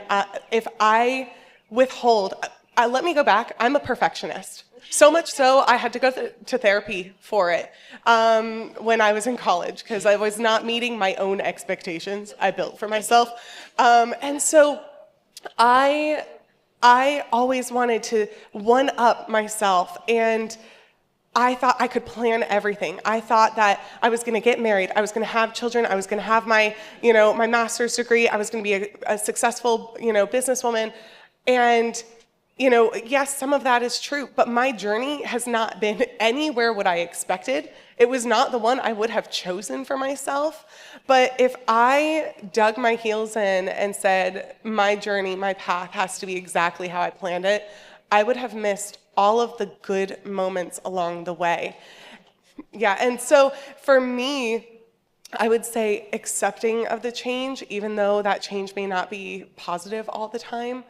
if I withhold, let me go back, I'm a perfectionist. So much so, I had to go to therapy for it when I was in college, because I was not meeting my own expectations I built for myself. And so I always wanted to one-up myself, and I thought I could plan everything. I thought that I was going to get married, I was going to have children, I was going to have my master's degree, I was going to be a successful, businesswoman. And, yes, some of that is true, but my journey has not been anywhere what I expected. It was not the one I would have chosen for myself. But if I dug my heels in and said, my journey, my path has to be exactly how I planned it, I would have missed all of the good moments along the way. Yeah, and so for me, I would say accepting of the change, even though that change may not be positive all the time,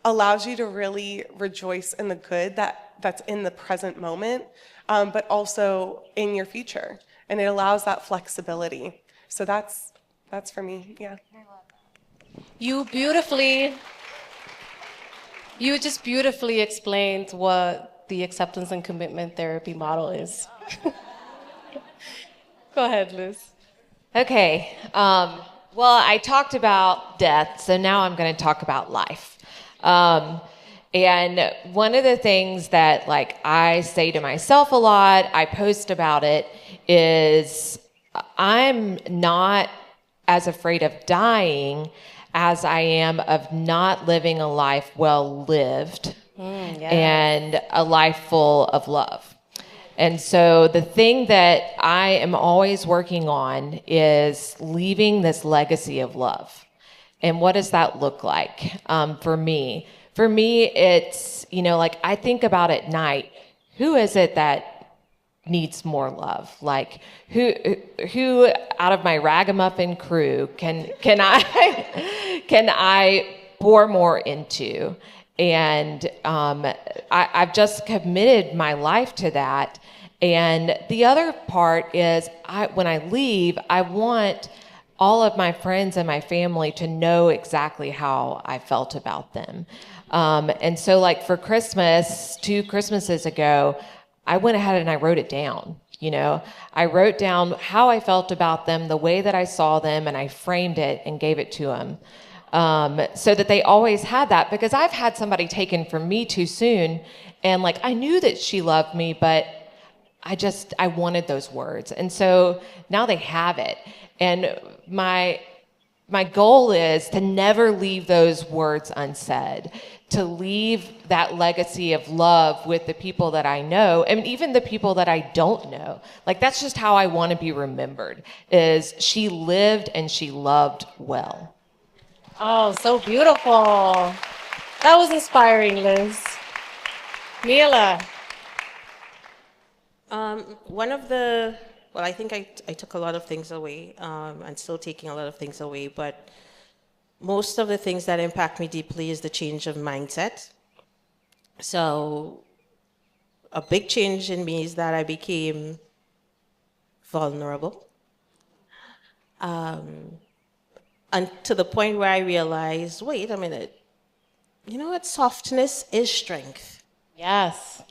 allows you to really rejoice in the good that's in the present moment, but also in your future. And it allows that flexibility. So that's for me, yeah. You just beautifully explained what the acceptance and commitment therapy model is. Go ahead, Liz. Okay. Well, I talked about death, so now I'm going to talk about life. And one of the things that I say to myself a lot, I post about it, is I'm not as afraid of dying as I am of not living a life well lived and a life full of love. And so the thing that I am always working on is leaving this legacy of love. And what does that look like for me? For me, it's, I think about at night, who is it that needs more love? Like, who out of my ragamuffin crew can I pour more into? And I've just committed my life to that. And the other part is, when I leave, I want all of my friends and my family to know exactly how I felt about them. And so for Christmas, 2 Christmases ago, I went ahead and I wrote it down. I wrote down how I felt about them, the way that I saw them, and I framed it and gave it to them. So that they always had that, because I've had somebody taken from me too soon, and I knew that she loved me, but I wanted those words. And so now they have it. And my my goal is to never leave those words unsaid, to leave that legacy of love with the people that I know and even the people that I don't know. Like, that's just how I want to be remembered, is she lived and she loved well. Oh, so beautiful. That was inspiring, Liz. Mila. I think I took a lot of things away, and still taking a lot of things away, but most of the things that impact me deeply is the change of mindset. So a big change in me is that I became vulnerable. And to the point where I realized, wait a minute, you know what? Softness is strength. Yes.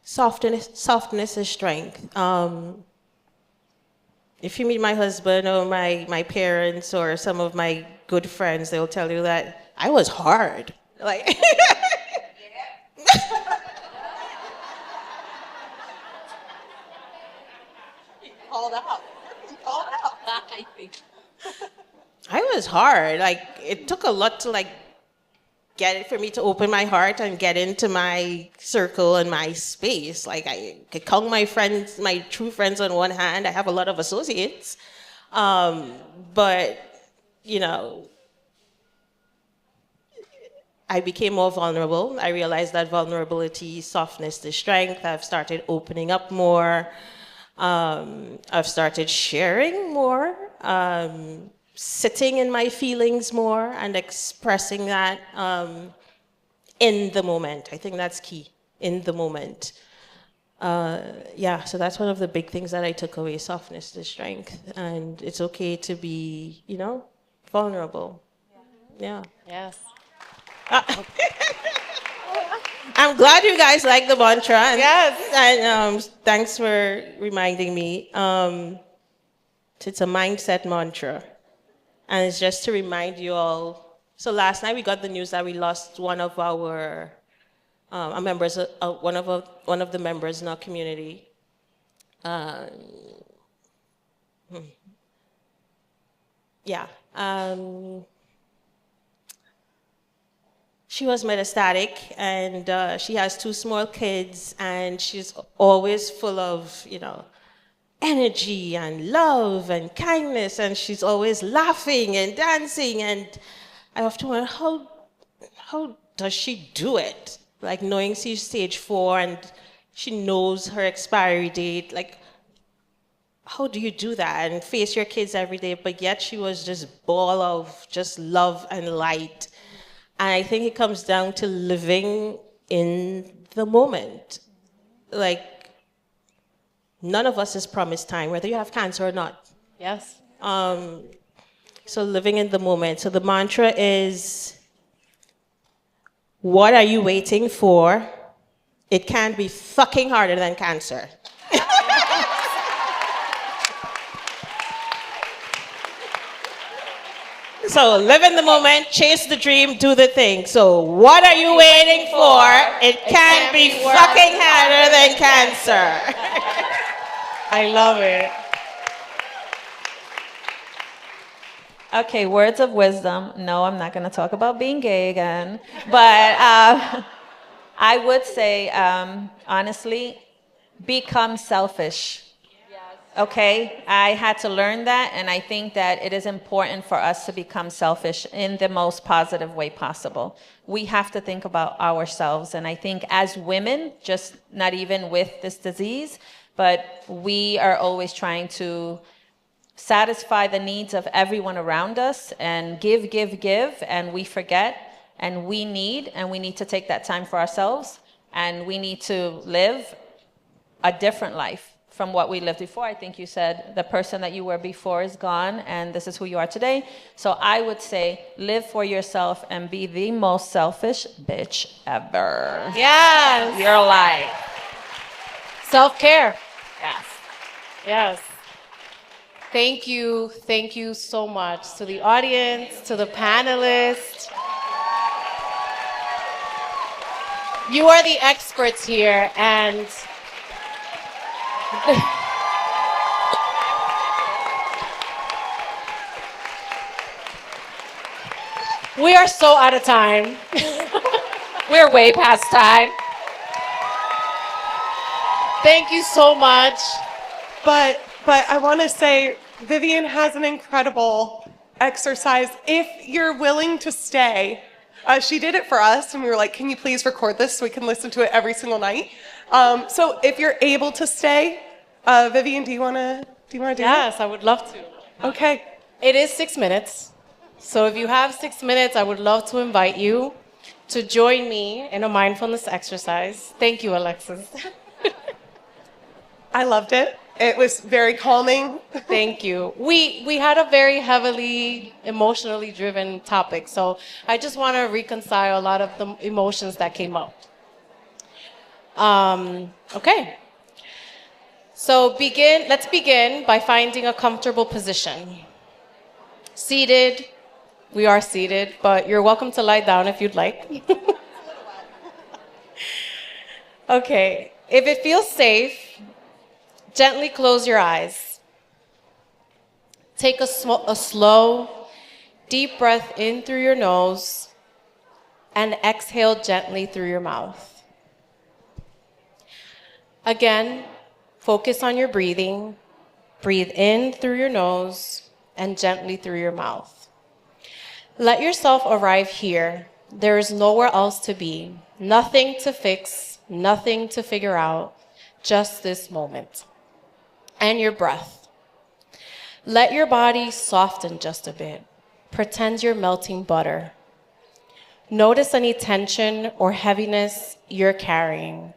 Softness is strength. If you meet my husband or my parents or some of my good friends, they'll tell you that I was hard. Like, I was hard. Like, it took a lot to get it for me to open my heart and get into my circle and my space. Like, I could count my friends, my true friends on one hand. I have a lot of associates. But, you know, I became more vulnerable. I realized that vulnerability, softness is strength. I've started opening up more. I've started sharing more, sitting in my feelings more and expressing that in the moment. I think that's key, in the moment. So that's one of the big things that I took away, softness is strength. And it's okay to be, vulnerable. Yeah. Yes. I'm glad you guys like the mantra. And, Yes. And thanks for reminding me. It's a mindset mantra. And it's just to remind you all. So last night we got the news that we lost one of our members, one of the members in our community. She was metastatic, and she has 2 small kids, and she's always full of, energy and love and kindness, and she's always laughing and dancing. And I often wonder, how does she do it? Like, knowing she's stage 4 and she knows her expiry date. Like, how do you do that and face your kids every day? But yet she was just ball of just love and light. And I think it comes down to living in the moment. Like, none of us is promised time, whether you have cancer or not. Yes. So living in the moment. So the mantra is, what are you waiting for? It can't be fucking harder than cancer. So live in the moment, chase the dream, do the thing. So what are you waiting for? It can't be fucking harder than cancer. I love it. Okay, words of wisdom. No, I'm not going to talk about being gay again. But I would say, honestly, become selfish. Okay, I had to learn that, and I think that it is important for us to become selfish in the most positive way possible. We have to think about ourselves, and I think as women, just not even with this disease, but we are always trying to satisfy the needs of everyone around us and give, and we forget, and we need to take that time for ourselves, and we need to live a different life from what we lived before. I think you said the person that you were before is gone, and this is who you are today. So I would say live for yourself and be the most selfish bitch ever. Yes. Your life. Self-care. Yes. Yes. Thank you so much to the audience, to the panelists. You are the experts here, and We are so out of time. We're way past time. Thank you so much. But I want to say Vivian has an incredible exercise. If you're willing to stay, she did it for us, and we were like, "Can you please record this so we can listen to it every single night?" So if you're able to stay, Vivian, do you want to do it? Yes, I would love to. Okay. It is 6 minutes. So if you have 6 minutes, I would love to invite you to join me in a mindfulness exercise. Thank you, Alexis. I loved it. It was very calming. Thank you. We had a very heavily emotionally driven topic, so I just want to reconcile a lot of the emotions that came up. Okay. So let's begin by finding a comfortable position. Seated, we are seated, but you're welcome to lie down if you'd like. Okay, if it feels safe, gently close your eyes. Take a slow, deep breath in through your nose and exhale gently through your mouth. Again, focus on your breathing. Breathe in through your nose and gently through your mouth. Let yourself arrive here. There is nowhere else to be, nothing to fix, nothing to figure out, just this moment. And your breath. Let your body soften just a bit. Pretend you're melting butter. Notice any tension or heaviness you're carrying.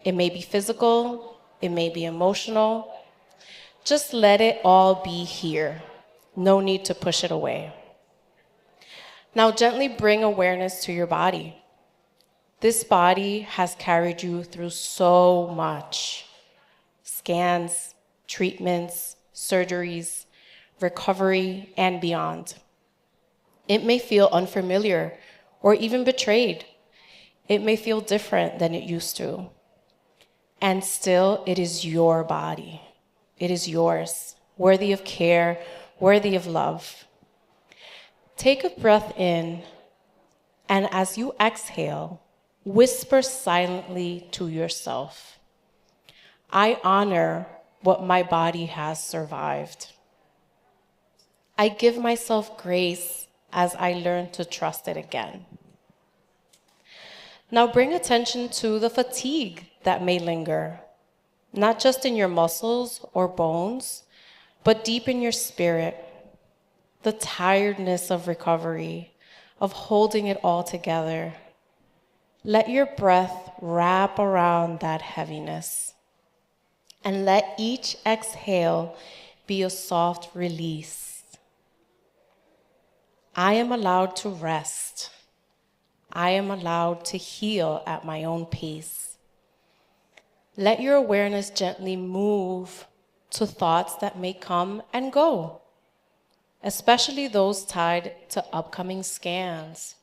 It may be physical, it may be emotional. Just let it all be here. No need to push it away. Now gently bring awareness to your body. This body has carried you through so much. Scans, treatments, surgeries, recovery, and beyond. It may feel unfamiliar or even betrayed. It may feel different than it used to. And still, it is your body. It is yours, worthy of care, worthy of love. Take a breath in, and as you exhale, whisper silently to yourself, I honor what my body has survived. I give myself grace as I learn to trust it again. Now bring attention to the fatigue that may linger, not just in your muscles or bones, but deep in your spirit. The tiredness of recovery, of holding it all together. Let your breath wrap around that heaviness. And let each exhale be a soft release. I am allowed to rest. I am allowed to heal at my own pace. Let your awareness gently move to thoughts that may come and go, especially those tied to upcoming scans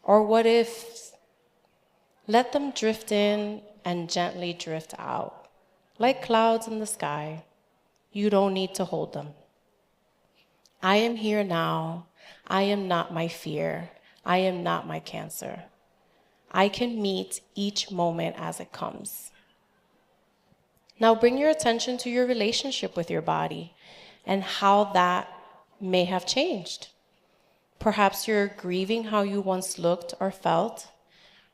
or what ifs. Let them drift in and gently drift out, like clouds in the sky. You don't need to hold them. I am here now. I am not my fear. I am not my cancer. I can meet each moment as it comes. Now bring your attention to your relationship with your body and how that may have changed. Perhaps you're grieving how you once looked or felt.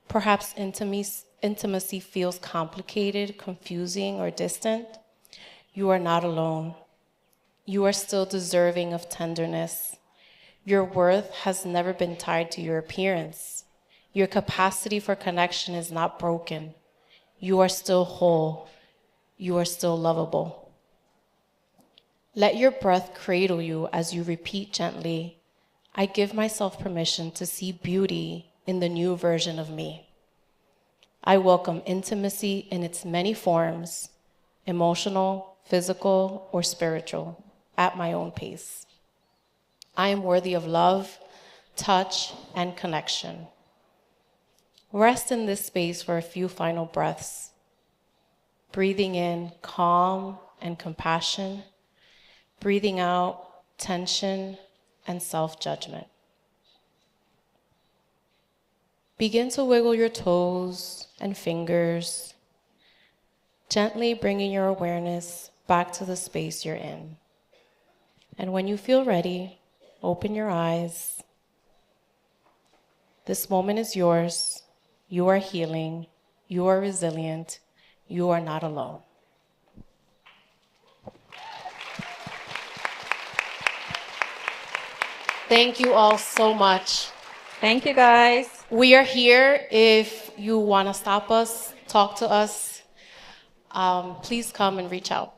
Perhaps intimacy feels complicated, confusing, or distant. You are not alone. You are still deserving of tenderness. Your worth has never been tied to your appearance. Your capacity for connection is not broken. You are still whole. You are still lovable. Let your breath cradle you as you repeat gently, I give myself permission to see beauty in the new version of me. I welcome intimacy in its many forms, emotional, physical, or spiritual, at my own pace. I am worthy of love, touch, and connection. Rest in this space for a few final breaths, breathing in calm and compassion, breathing out tension and self-judgment. begin to wiggle your toes and fingers, gently bringing your awareness back to the space you're in. And when you feel ready, open your eyes. This moment is yours. You are healing. You are resilient. You are not alone. Thank you all so much. Thank you, guys. We are here if you want to stop us, talk to us. Please come and reach out.